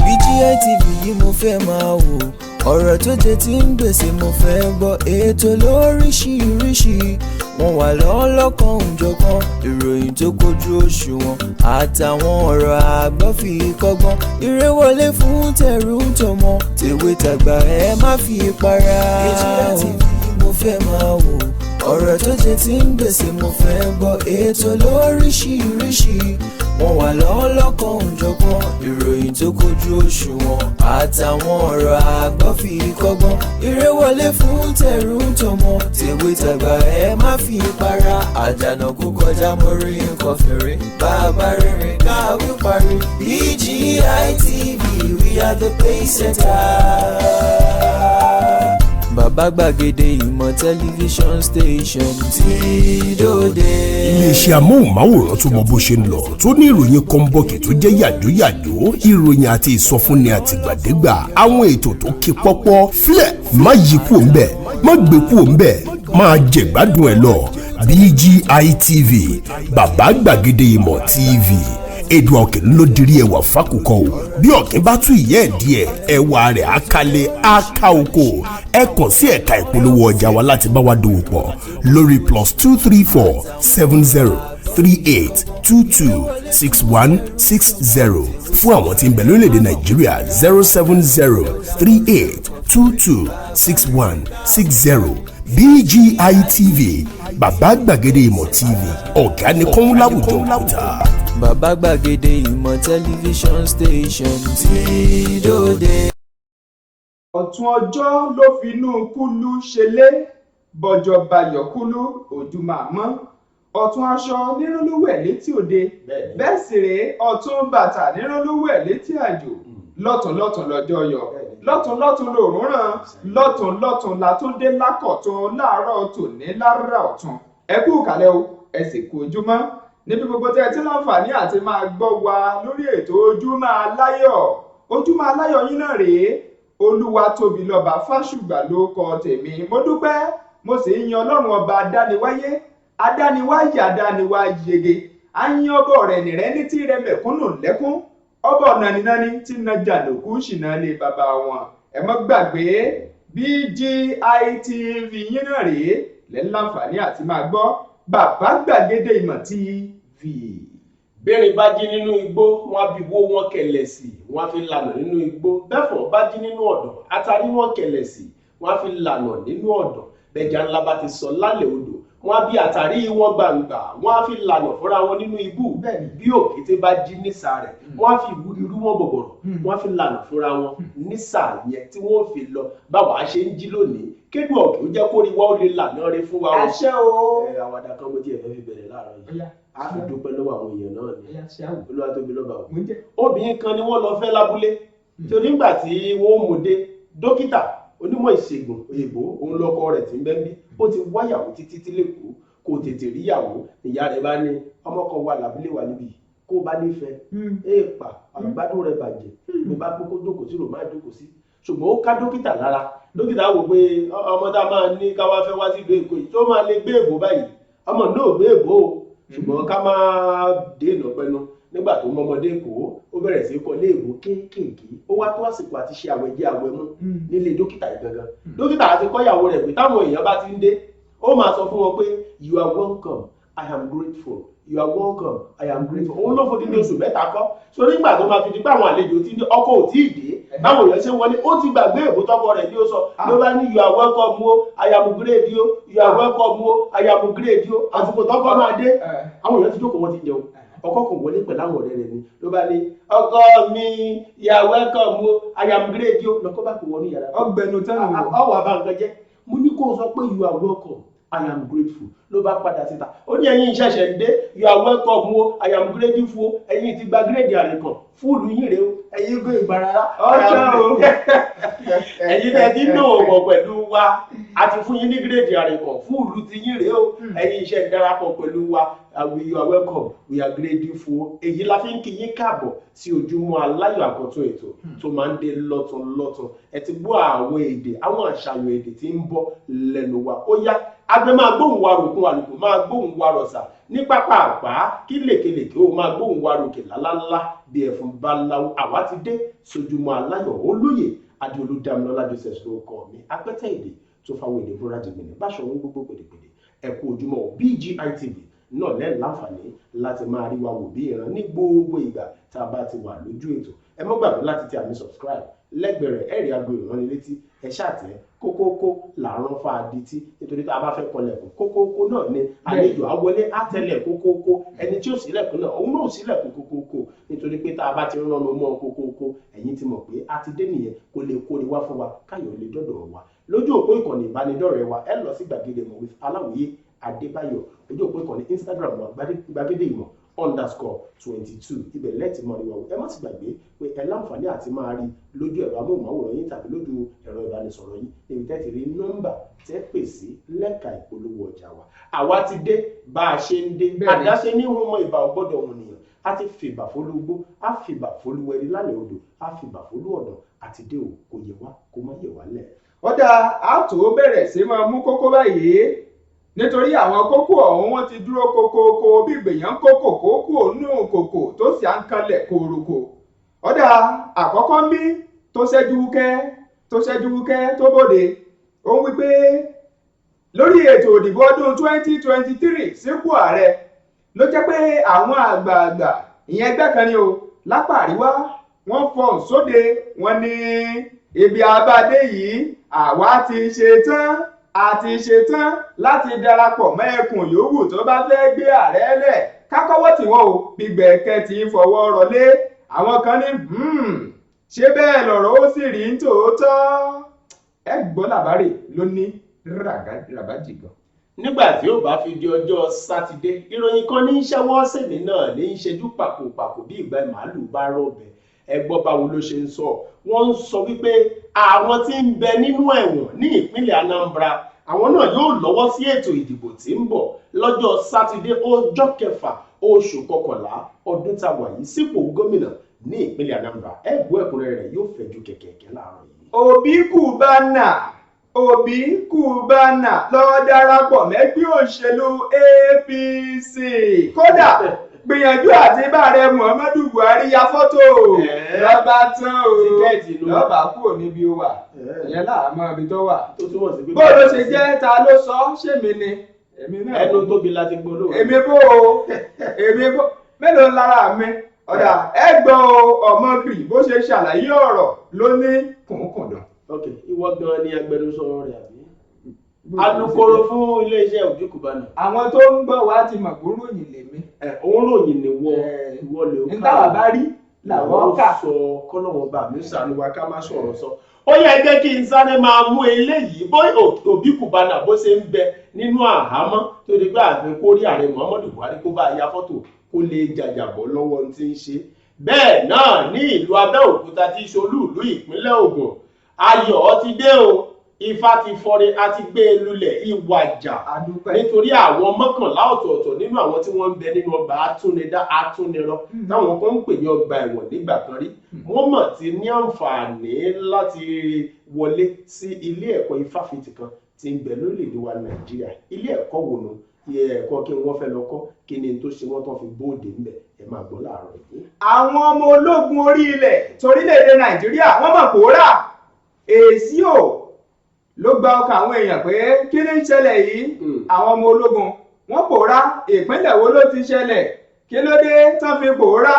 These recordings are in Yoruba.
BGI TV yìí mo fẹ́ máa wò, ọ̀rọ̀ tó jẹ ti ń gbèsè mo fẹ́ gbọ́, ètò lóríṣiríṣi wọ́n wà lọ́lọ́kan òjọ̀kan, ìròyìn tó kojú òṣùwọ̀n àtàwọn ọ̀rọ̀ àgbọ́ fi kọ́gbọ́n, eré wọlé fún tẹ̀rù tọmọ tèwe tàgbà ẹ má fi para. BGI TV mo fẹ́ máa wò, ọ̀rọ̀ tó jẹ ti ń gbèsè mo fẹ́ gbọ́, ètò lóríṣiríṣi wọ́n wà lọ́lọ́kan òjọ̀kan, ìròyìn tó kojú òṣùwọ̀n àtàwọn ọ̀rọ̀ àgbọ́ fi kọ́gbọ́n, eré wọlé fún tẹ̀rù tọmọ tèwe tàgbà ẹ má fi para. Àjànàkú kọjá mo rí nǹkan fèrè, bàbá rere káwí parí. BGI TV, we are the pace setters. Bàbá gbàgede ìmọ̀ tẹlifíṣọ̀n station tí dòde. Iléeṣẹ́ amóhùnmáwòrán tó mọ bó ṣe ń lọ, tó ní ìròyìn kọ́ńbọ̀kì tó jẹ́ yàjóyàjó, ìròyìn àti ìsọfúnni àtìgbàdégbà, àwọn ètò tó ké pọ́pọ́ filẹ̀ má yí kúò ńbẹ̀, má gbé kúò ńbẹ̀, máa jẹ̀gbádùn ẹ̀ lọ. BGI TV, bàbá gbàgede ìmọ̀ TV. Èdùà Òkè ló dirí ẹwà fákòkò o, bí ọ̀kín bá tú ìyẹ́ ẹ̀ díẹ̀ ẹwà rẹ̀ àkàlẹ̀ àkà oko. Ẹ kàn sí ẹ̀ka ìpolówó ọjà wa láti bá wa dòwò pọ̀ lórí +234 70 38 22 61 60. Fún àwọn tí ń bẹ lórílẹ̀‐èdè Nàìjíríà 070 38 22 61 60. BGI TV, bàbá gbàgede ìmọ̀ TV, ọ̀gá ni kọ́ń láwùjọ òkúta. Bàbá gbàgede ìmọ̀ tẹlifíṣọ̀n station tí dòde. Ọ̀tún ọjọ́ ló finú kúlú ṣẹlé, bọ́jọ́ bayọ̀ kúlú ojú máa mọ́. Ọ̀tún aṣọ nírúnlúwẹ̀ létí òde, bẹ́ẹ̀ sì rèé ọ̀tún bàtà nírúnlúwẹ̀ létí àjò. Lọ́tùn lọ́tùn lọ́jọ́ yọ, lọ́tùn lọ́tùn lòórùn ràn, lọ́tùn lọ́tùn látúndé lákọ̀tún láàárọ̀ tòní lára ọ̀tún. Ẹ kú kàlẹ̀ o, ẹ sì kú ojúmọ́ níbi gbogbo tẹ́ ẹ ti láǹfààní àti máa gbọ́ wa lórí ètò Ojúmọ́ Aláyọ̀. Ojúmọ́ Aláyọ̀ yín náà rèé, Olúwatóbilọ́ba Fásùgbà ló kọ tèmi. Mo dúpẹ́, mo sì ń yan Ọlọ́run ọba adániwáyé, adániwáyé, adániwáyege. A ń yan ọbọ̀ rẹ̀ nìrẹ́ ní tí rẹ̀ mẹ̀kúnnù lẹ́kún, ọbọ̀ nànínání tí na jàǹdùkú ṣìnà lé bàbá wọn. Ẹ má gbàgbé, BGI TV yín náà rèé lẹ́ láǹfààní àti máa gbọ́ bàbá gbàgede ìmọ̀ TV. Bẹ́ẹ̀ni bá jí nínú igbó, wọ́n á bí wó wọn kẹlẹ̀ sí, wọ́n á fi lànà nínú igbó. Bẹ́ẹ̀fọ́ bá jí nínú ọ̀dọ̀, àtàrí wọn kẹlẹ̀ sí, wọ́n á fi lànà nínú ọ̀dọ̀. Bẹ́ẹ̀jà ńlá bá ti sọ lálẹ́ odò, wọ́n á bí àtàrí wọn gbangba, wọ́n á fi lànà fúnra wọn nínú ibú. Bẹ́ẹ̀ni bí òkété bá jí nísà rẹ̀, wọ́n á fi irú wọn bọ̀bọ̀rọ̀, wọ́n á fi lànà fúnra wọn nísà yẹn tí wọ́n fi lọ. Báwa ṣe ń jí lónìí, kéde ọ̀kẹ́ ó jẹ́ kó rí wá ó lè lànà rẹ fún wa. Àṣẹ o. Àwàdà kan mo ti ẹ̀fẹ́ fi bẹ̀rẹ̀ láàárọ̀ yìí. A fi dúpẹ́ lọ́wọ́ àwọn èèyàn náà ni. Olúwatóbilọ́ba o. Obìnrin kan ni wọ́n lọ fẹ́ lábúlé. Torí nígbà tí wọ́n mú dé, dókítà onímọ̀ ìṣègùn òyìnbó òun lọ́kọ rẹ̀ tí ń bẹ́ ń bí. Ó ti wáyàwó títí tí lẹ́kọ̀ọ́ kò tètè ríyàwó. Ìyá rẹ̀ bá ní ọmọ kan wà lábúlé wa níbí kó bá nífẹ̀ẹ́. Èèpà àgbàdo rẹ̀ bàjẹ́. Mo bá kókó jókòó sí rò máa jókòó sí. Ṣùgbọ́n ó ká dókítà lára. Dókítà wò pé ọmọ tá a máa ní ká wá fẹ́ wá sí ìlú Èkó yìí tó máa lè gbé èbó báyìí. Ọmọ náà gbé èbó o. Ṣùgbọ́n ká máa dènà pẹnu nígbà tó mọmọdé kó ó bẹ̀rẹ̀ sí kọ́ léèbó kéékèèké. Ó wá tó àsìkò àti ṣe àwẹ̀jẹ àwẹ̀mú nílé dókítà yìí gangan. Dókítà àti kọ́yàwó rẹ̀ pé táwọn èèyàn bá ti ń dé, ó máa sọ fún wọn pé you are welcome, I am grateful. You are welcome, I am grateful. Òun ló fòdì ní oṣù mẹ́ta kọ́. So nígbà tó máa fi di pé àwọn àlejò ti dé, ọkọ ò tí ì dé. Báwo yẹn ṣe wọlé, ó ti gbàgbé èbó tọkọ rẹ̀ ní ó sọ. Ló bá ní you are welcome o, I am grateful o, you are welcome o, I am grateful o. Àsìkò tọkọ máa dé, àwọn èèyàn ti jókòó wọn ti jẹun. Ọkọ kò wọlé pẹ̀lú àwọn ọ̀rẹ́ rẹ̀ ni. Ló bá ní ọkọ mi, you are welcome o, I am grateful o. Lọ́kọ́ bá kò wọnú yàrá. Ọgbẹ̀nu tẹ́lẹ̀ wò. Ọwọ́ àbá nǹkan jẹ́. Mo ní kó o sọ pé you are welcome, I am grateful. Ló bá padà síta. Ó ní ẹ̀yin ìṣẹ̀ṣẹ̀ ń dé, you are welcome o, I am grateful o. Ẹ̀yin ti gba gírèdì àrẹ̀kàn, fúùlù yín rèé o. Ẹ̀yin gbé ìgbà rárá. Ọjọ́ o. Ẹ̀yin tẹ́ ti dòwò pọ̀ pẹ̀lú wa. A ti fún yín ní gírèdì àrẹ̀kàn, fúùlù ti yín rèé o. Ẹ̀yin iṣẹ́ darapọ̀ pẹ̀lú wa. You are welcome, we are grateful. Èyí la fi ń kí yín káàbọ̀ sí Ojúmọ́ Aláyọ̀ àkọ́tún ètò tó máa ń dé lọ́tún lọ́tún. Ẹ ti gbọ́ àwọn èdè, àwọn àṣàyàn èdè tí ń bọ̀ lẹ́nu wa. Ó yá àgbẹ̀ máa gbóhùn wa ròkun àlùkò máa gbóhùn wa rọ̀ṣà ní pápá àgbá kí lèkelèké ó máa gbóhùn wa ròkè lálálá bí ẹ̀fún báláwo àwa ti dé sójúmọ́ aláyọ̀ olóyè adéolú dámilọ́lá joseph ló kọ́ mi apẹ́tẹ́ èdè tó fáwọn èdè búra jìgbìnì báṣọ ohun gbogbo gbèdégbèdé ẹ̀kú ojúmọ́ BGI TV náà lẹ́ẹ̀ láǹfààní láti máa rí wa wò bí ìran ní gbogbo ìgbà tá a bá ti wà lójú ètò ẹ má gbàgbé láti tẹ àmì subscribe lẹ́gbẹ̀rẹ̀ ẹ̀rí aago ìránnilétí ẹ ṣàtẹ́ kókókó làárọ̀ fàdítí nítorí tá a bá fẹ́ kọlẹ̀kùn kókókó náà ni àlejò àwọlé àtẹlẹ̀ kókókó ẹni tí ó sílẹ̀kùn náà òun náà sílẹ̀kùn kókókó nítorí pé tá a bá ti rán ọmọ mọ́ kókókó ẹ̀yin ti mọ̀ pé a ti dé nìyẹn kó lè kórè wá fún wa káyọ̀ lè dọ́dọ̀ wa lójú òpó ìkànnì ìbánidọ́rẹ̀ẹ́ wa ẹ lọ sí gbàgede ìmọ̀ with aláwòye adébáyọ̀ ojú òpó ìkànnì instagram wa gbàgede ìmọ̀ _22 ibẹ̀ lẹ́ẹ̀tì mọ́ ìwà ẹ má sì gbàgbé pé ẹ láǹfààní àti máa rí lójú ẹ̀rọ amóhùnmáwòrán yín tàbí lójú ẹ̀rọ ìbánisọ̀rọ̀ yín níbi tẹ́ ti rí nọ́mbà tẹ́ pè sí lẹ́ka ìpolówó ọjà wa àwa ti dé bá a ṣe ń dé àdáṣe ní wọn mọ ìbà ọgbọ́dọ̀ wọn nìyàn a ti fìbà fólúgbó a fìbà fólúwẹrí lálẹ́ odò a fìbà fólú ọ̀dàn àti dé o kò yẹ wá kó má yẹ wá lẹ̀. ọ̀dà àtò bẹ̀rẹ̀ sí máa mú kókó báyìí nítorí àwọn kókó ọ̀hún wọ́n ti dúró kokoko bí gbèyàn kókò kókó nù kòkò tó sì à ń kalẹ̀ kòròkò. ọ̀dà àkọ́kọ́ ń bí tó ṣẹ́jú wúkẹ́ tó bòde ó ń wípé lórí ètò ìdìbò ọdún 2023 sípò ààrẹ ló jẹ́ pé àwọn àgbààgbà ìyẹn ẹgbẹ́ kan ni o lápá àríwá wọ́n fọhùn sóde wọ́n ní ibi abádé yìí àwa ti ṣetán láti darapọ̀ mọ́ ẹkùn yòówù tó bá fẹ́ gbé ààrẹ lẹ̀ kákọ́wọ́ tí wọ́n ò gbígbẹ̀kẹ́ ti fọwọ́ rọlé àwọn kan ní ṣé bẹ́ẹ̀ lọ̀rọ̀ ó sì rí tòótọ́ ẹ gbọ́ làbárè ló ní ràbájì gan. nígbà tí ó bá fi di ọjọ́ sátidé ìròyìn kan ní í ṣẹ́wọ́ sèmi náà ní í ṣẹ́jú pàkópàkó bí ìgbà màálù bá rọ̀bẹ̀ ẹ gbọ́ báwo ló ṣe ń sọ wọ́n ń sọ wípé àwọn tí ń bẹ nínú ẹ̀wọ̀n ní ìpínlẹ̀ Anambra àwọn náà yóò lọ́wọ́ sí ètò ìdìbò tí ń bọ̀ lọ́jọ́ sátidé ọjọ́ 6 oṣù kọkànlá ọdún tá a wà yìí sípò gómìnà ní ìpínlẹ̀ Anambra ẹ̀gbọ́n ẹ̀kúnrẹ́rẹ́ rẹ̀ yóò fẹ̀jú kẹ̀kẹ́ láàárọ̀ yìí. Obi Cubana lọ darapọ̀ mẹ́gbẹ́ òṣèlú APC kódà gbìyànjú àti bàrẹ Muhammadu Buhari ya fọ́tò lọ́ba tán o lọ́ba kúrò níbi ó wà ìyẹn láàmú ibi tó wà bó ló ṣe jẹ́ ta ló sọ ṣèmi ni èmi náà ẹnu tóbi láti gbólóhùn èmi bó mélòó lára mi ọ̀dà ẹgbọ́n ọmọkùnrin bó ṣe ṣàlàyé ọ̀rọ̀ ló ní kùnkùndùn. ok ìwọ gan ni agbẹnusọ rẹ àbí alukoro fún iléeṣẹ́ Obi Cubana. àwọn tó ń gbọ́ wa ti mọ̀ pé ròyìn lèmi. òun ròyìn ni ìwọ lè ká nígbà bá rí làwọn kà. sọ kọ́lọ́wọ́n bá mi sànú wa ká má sọ̀rọ̀ sọ. ó yẹ jẹ́ kí n sáré máa mú eléyìí bó Obi Cubana bó ṣe ń bẹ nínú àhámọ́ tó di pé àfi kó rí ààrẹ Muhammadu Buhari kó bá ya fọ́tò kó lè jàjàbọ́ lọ́wọ́ tí ń ṣe. bẹ́ẹ̀ náà ní ìlú Abẹ́òkúta tí ṣolú ìlú ìpínlẹ̀ Ògùn ayọ̀ ti dé o ifá ti fọre àti gbé e lulẹ̀ ìwàjà nítorí àwọn 11 ọ̀tọ̀ọ̀tọ̀ nínú àwọn tí wọ́n ń bẹ nínú ọgbà atúnirọ táwọn kan ń pè ní ọgbà ẹ̀wọ̀n nígbà kan rí wọ́n mọ̀ ti ní àǹfààní láti wọlé sí ilé ẹ̀kọ́ ifáfitì kan tí ń bẹ lórílẹ̀‐èdè wa Nàìjíríà ilé ẹ̀kọ́ wo nu ẹ̀kọ́ kí wọ́n fẹ́ lọ kọ́ kí ni tó ṣe wọ́n tán fi bóde ńbẹ̀ ẹ máa gbọ́ láàárọ̀ yìí. àwọn ọmọ ológun orí ilẹ̀ torílẹ̀‐èdè Nàìjíríà wọ́n mọ̀ pòórà èsì ò ló gba ọkàn àwọn èèyàn pé kí ni ń ṣẹlẹ̀ yìí àwọn ọmọ ológun wọ́n pòórá ìpínlẹ̀ wo ló ti ṣẹlẹ̀ kí ló dé tán fi pòórá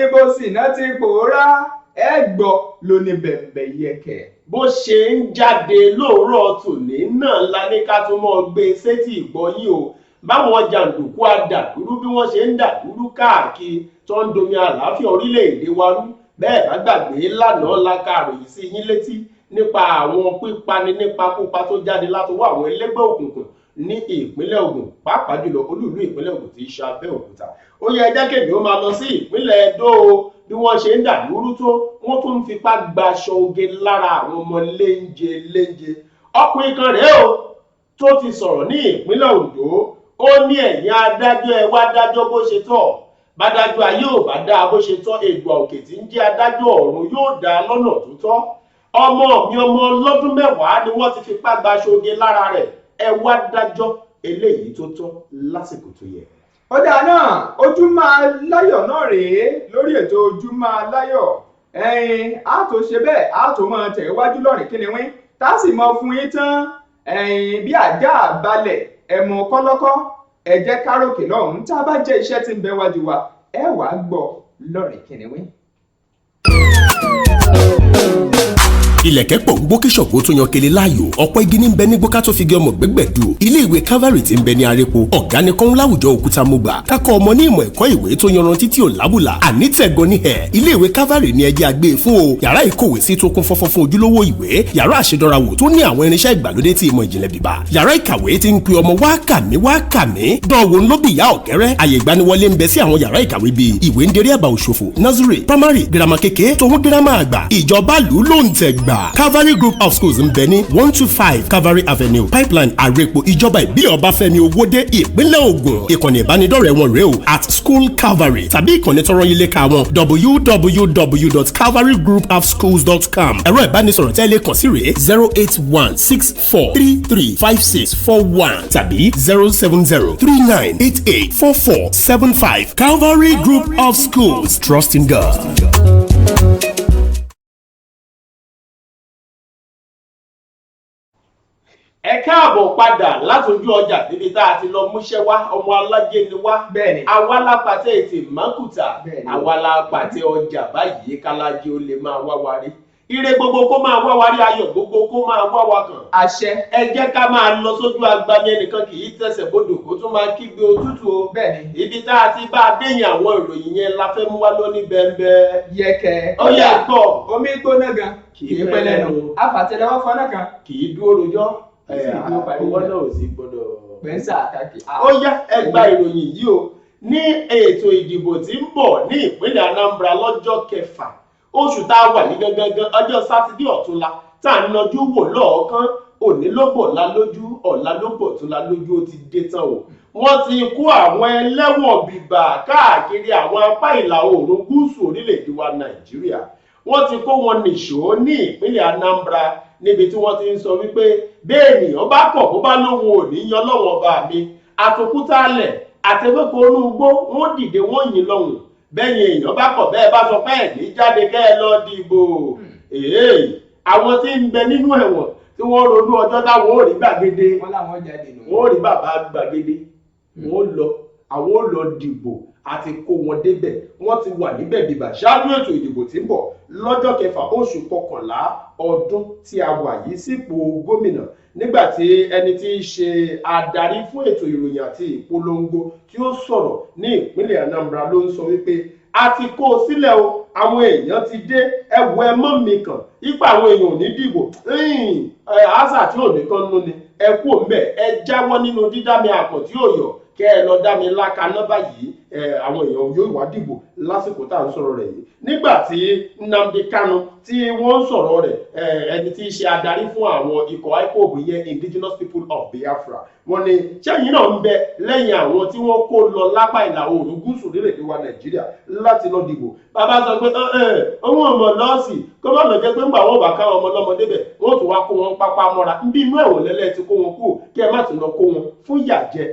ibo sì náà ti pòórá ẹ gbọ́ ló ní bẹ̀m̀bẹ̀ yẹkẹ. bó ṣe ń jáde lóòrọ̀ tòní náà la ní ká tún mọ́ gbé sétí ìgbọ́yìn o báwọn jàǹdùkú adàdúrú bí wọ́n ṣe ń dàdúrú káàkiri tó ń domi àlàáfíà orílẹ̀-èdè wa rú bẹ́ẹ̀ bá gbàgbé lánàá la kàròyìn sí yín létí nípa àwọn pípani nípakúpa tó jáde látọwọ́ àwọn ẹlẹ́gbẹ́ òkùnkùn ní ìpínlẹ̀ Ògùn pàápàá jùlọ olúìlú ìpínlẹ̀ Ògùn tí í ṣe Abẹ́òkúta ó yẹ ẹjẹ́ kèmí ó máa lọ sí ìpínlẹ̀ Ẹdó bí wọ́n ṣe ń dàlúrú tó wọ́n tún ń fipá gbaṣọ oge lára àwọn ọmọ léńje ọkùnrin kan rèé o tó ti sọ̀rọ̀ ní ìpínlẹ̀ Oǹdó ó ní ẹ̀yin adájọ́ ẹ wá dájọ́ bó ṣe tọ́ bádájọ́ ayé ò bá dáa bó ṣe tọ́ Èdùà òkè tí ń jẹ́ adájọ́ ọ̀run yóò dáa lọ́nà tó tọ́ ọmọ mi ọmọ ọlọ́dún 10 ni wọ́n ti fipá gbaṣọ oge lára rẹ̀ ẹ wá dájọ́ eléyìí tó tọ́ lásìkò tó yẹ. ọ̀dà náà Ojúmọ́ Aláyọ̀ náà rèé lórí ètò Ojúmọ́ Aláyọ̀ á tó ṣe bẹ́ẹ̀ á tó máa tẹ̀wájú lọ́rìn kíniwín tá a sì mọ fún yín tán bí àjà balẹ̀ ẹ̀mú kọ́lọ́kọ́ ẹ jẹ́ káròkè lọ́hùn-ún tá a bá jẹ́ iṣẹ́ tí ń bẹ wájú wa ẹ wàá gbọ́ lọ́rìn kíniwín. ilẹ̀kẹ̀ pọ̀ gbó kí ṣọ̀gbó tó yan kele láàyò ọ̀pọ̀ igi ní bẹ nígbó ká tó fi gé ọmọ gbẹ́gbẹ̀dù ilé ìwé Calvary tí ń bẹ ní arépo ọ̀gá ni kọ́ń láwùjọ òkúta mọ́gbà kákọ́ ọmọ ní ìmọ̀ ẹ̀kọ́ ìwé tó yanrantí tí ò lábùlà àní tẹ̀gọ́ ní ẹ̀ ilé ìwé Calvary ní ẹjẹ́ àgbé fún o yàrá ìkówé sí tó kún fọ́fọ́ fún ojúlówó ìwé yàrá àṣedọ́rawò tó ní àwọn irinṣẹ́ ìgbàlódé tí ìmọ̀ ìjìnlẹ̀ bíbá yàrá ìkàwé tí ń pe ọmọ wá kàmí dánwò ń lóbi ìyá ọ̀kẹ́rẹ́ àyè ìgbaniwọlé ń bẹ sí àwọn yàrá ìkàwé bíi ìwé ń derí àbá òṣòfò nursery primary girama kékeré tòun girama àgbà ìjọba lù ló ń tẹ̀ gbà Calvary Group of Schools ń bẹ ní 125 Calvary Avenue Pipeline Àrèpò ìjọba ìbílẹ̀ Ọbáfẹ́mi Owódé ìpínlẹ̀ Ògùn ìkànnì ìbánidọ́rẹ̀ẹ́ wọn rèé o at School Calvary tàbí ìkànnì tọrọ yín léka wọn www.calvarygroupofschools.com ẹ̀rọ ìbánisọ̀rọ̀ tẹ́lẹ̀ kàn sí rèé 08164335641 tàbí 07039884475 Calvary Group of Schools, trust in God. Ẹ káàbọ̀ padà látọjú ọjà níbi tá a ti lọ múṣẹ́ wá ọmọ alájẹ ni wá àwa lápàtẹ ètè mákùtà àwa lápàtẹ ọjà báyìí kálájẹ ó lè máa wá wa rí ire gbogbo kó máa wá wa rí ayọ̀ gbogbo kó máa wá wa kàn àṣẹ ẹ jẹ́ ká máa lọ sójú agbami ẹnìkan kì í tẹsẹ̀ bodò kó tún máa kígbe òtútù o ibi tá a ti bá a déyìn àwọn ìròyìn yẹn la fẹ́ mú wá lóní bẹ́ẹ̀ yẹkẹ ó yẹ gbọ́ omi gbóná gan kì í pẹ́ lẹ́nu àfàtẹ́lẹ́wọ́ fọ́nà kan kì í dúró rojọ́ owó náà ò sí gbọ́dọ̀ pẹ́ńsà àtàkì. ó yá ẹ gba ìròyìn yìí o ní ètò ìdìbò tí ń bọ̀ ní ìpínlẹ̀ Anambra lọ́jọ́ 6 oṣù tá a wà ní gangan ọjọ́ sátidé ọ̀túnla tá à ń nájú wò lọ́ọ̀kan òní ló bọ̀ la lójú ọ̀la ló bọ̀ tún la lójú ó ti dé tán o wọ́n ti kó àwọn ẹlẹ́wọ̀n bìbà káàkiri àwọn apá ìlà oòrùn gúúsù orílẹ̀-èdè wa Nàìjíríà wọ́n ti kó wọn nìṣó ní ìpínlẹ̀ Anambra níbi tí wọ́n ti ń sọ wípé bẹ́ẹ̀ ènìyàn bá kọ̀ bó bá lóhun ò ní yan lọ́wọ́ ọba mi àtòkúta alẹ̀ àtẹ̀wéko onúgbó wọ́n dìde wọ́n yìn lọ́hùn bẹ́yìn èèyàn bá kọ̀ bẹ́ẹ̀ bá sọ pé ní jáde kẹ́ ẹ lọ dìbò àwọn tí ń bẹ nínú ẹ̀wọ̀n tí wọ́n ronú ọjọ́ táwọn ò rí gbàgede wọ́n ò rí bàbá gbàgede wọ́n lọ àwọn ò lọ dìbò àti kó wọn débẹ̀ wọ́n ti wà níbẹ̀ bíbà ṣáájú ètò ìdìbò tí ń bọ̀ lọ́jọ́ 6 oṣù kọkànlá ọdún tí a wà yìí sípò gómìnà nígbàtí ẹni tí í ṣe adarí fún ètò ìròyìn àti ìpolongo tí ó sọ̀rọ̀ ní ìpínlẹ̀ Anambra ló ń sọ wípé a ti kó o sílẹ̀ o àwọn èèyàn ti dé ẹwọ ẹ mọ́ mi kàn ipa àwọn èèyàn ò ní dìbò àṣà tí ò ní kan nú ni ẹ kú òǹbẹ ẹ jáwọ́ nínú dídá mi àkàn tí ò yọ kẹ́ ẹ lọ dá mi lákaná báyìí àwọn èèyàn yóò wá dìbò lásìkò tá à ń sọ̀rọ̀ rẹ̀ yìí nígbà tí Nnamdi Kanu tí wọ́n ń sọ̀rọ̀ rẹ̀ ẹni tí í ṣe adarí fún àwọn ikọ̀ IPOB yẹn Indigenous People of Biafra wọ́n ní sẹ́yìn náà ń bẹ lẹ́yìn àwọn tí wọ́n kó lọ lápá ìlà oòrùn gúúsù orílẹ̀-èdè wa Nàìjíríà láti lọ dìbò bàbá sọ pé owó ọmọ nọ́ọ̀sì kó má lọ jẹ́ pé ńgbà wọn bá ká ọmọ lọ́mọ débẹ̀ wọ́n tún wá kó wọn pápá mọ́ra ń bí inú ẹ̀wọ̀n lẹ́lẹ́ ti kó wọn kú kí ẹ má tún lọ kó wọn fún ìyàjẹ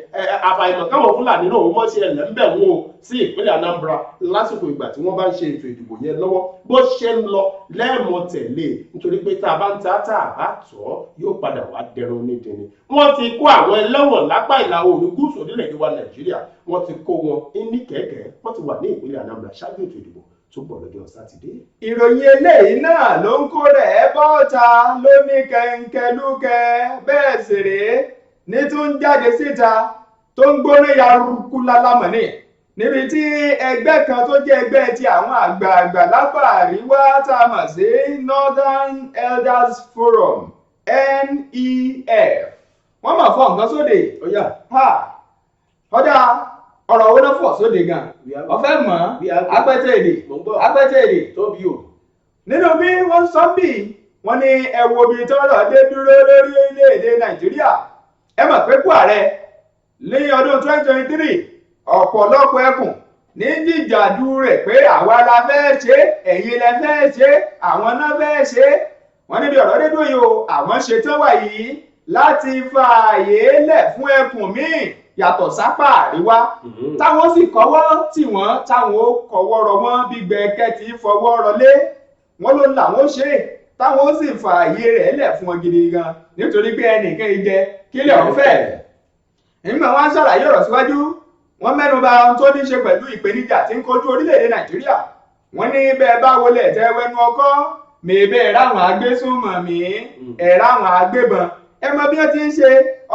àfàìmọ̀ káwọn Fúlàní náà ó mọ̀ ṣe ẹ̀lẹ́ ń bẹ̀ wọn o sí ìpínlẹ̀ Anambra lásìkò ìgbà tí wọ́n bá ń ṣe ètò ìdìbò yẹn lọ́wọ́ bó ṣe ń lọ lẹ́ẹ̀mọ tẹ̀lé nítorí pé tá a bá ń ta tá a bá tọ́ yóò padà wá dẹrùn onídìní. wọ́n ti kó àwọn ẹlẹ́wọ̀n lápá ìlà oòrùn gúúsù orílẹ̀-èdè wa Nàìjíríà wọ́n ti kó wọn ní kẹ̀kẹ́ wọ́n ti wà ní ìpínlẹ̀ Anambra ṣáájú ètò ìdìbò tó bọ̀ lọ́jọ́ sátidé. ìròyìn eléyìí náà ló ń kó rẹ̀ bọ́ta ló ní kẹ̀ǹkẹ̀lúkẹ̀ bẹ́ẹ̀ sì rèé ní tó ń jáde síta tó ń gbóná yarúkú lálámọ̀ní níbi tí ẹgbẹ́ kan tó jẹ́ ẹgbẹ́ ti àwọn àgbààgbà lápá àríwá tá a mọ̀ sí Northern Elders Forum NEF wọ́n mọ̀ fọ́ nǹkan sóde ọ̀dà ọ̀rọ̀ owó náà fọ̀ sóde gan ọ̀fẹ́ mọ̀ apẹ́tẹ́ èdè tóbi o nínú bí wọ́n sọ bí wọ́n ní ẹ wo bí tọ́lọ̀ dé dúró lórí orílẹ̀-èdè Nàìjíríà ẹ mọ̀ pé kú ààrẹ ní ọdún 2023 ọ̀pọ̀lọpọ̀ ẹkùn ní jíjàdú rẹ̀ pé àwa la fẹ́ ṣe ẹ̀yin lẹ fẹ́ ṣe àwọn náà fẹ́ ṣe wọ́n níbi ọ̀rọ̀ dédú yìí o àwọn ṣetán wà yìí láti fààyè lẹ̀ fún ẹkùn míì yàtọ̀ sápá àríwá táwọn sì kọ́wọ́ tì wọ́n táwọn ó kọ́wọ́ rọ wọ́n bí gbẹ̀kẹ́ tí fọwọ́ rọlé wọ́n ló làwọn ó ṣe táwọn ó sì fààyè rẹ̀ lẹ̀ fún wọn gidi gan nítorí pé ẹnìkan jẹ kílẹ̀ ọ̀fẹ́. nígbà wọn ṣàlàyé ọ̀rọ̀ síwájú wọ́n mẹ́nuba ohun tó ní ṣe pẹ̀lú ìpèníjà tí ń kojú orílẹ̀-èdè Nàìjíríà wọ́n ní bẹ́ẹ̀ bá wọlé ẹ̀tẹ́wẹ́nu ọkọ́ mèbẹ́ ráwọn agbésùnmọ̀mí ráwọn agbébọn ẹ mọ bí wọ́n ti ń ṣe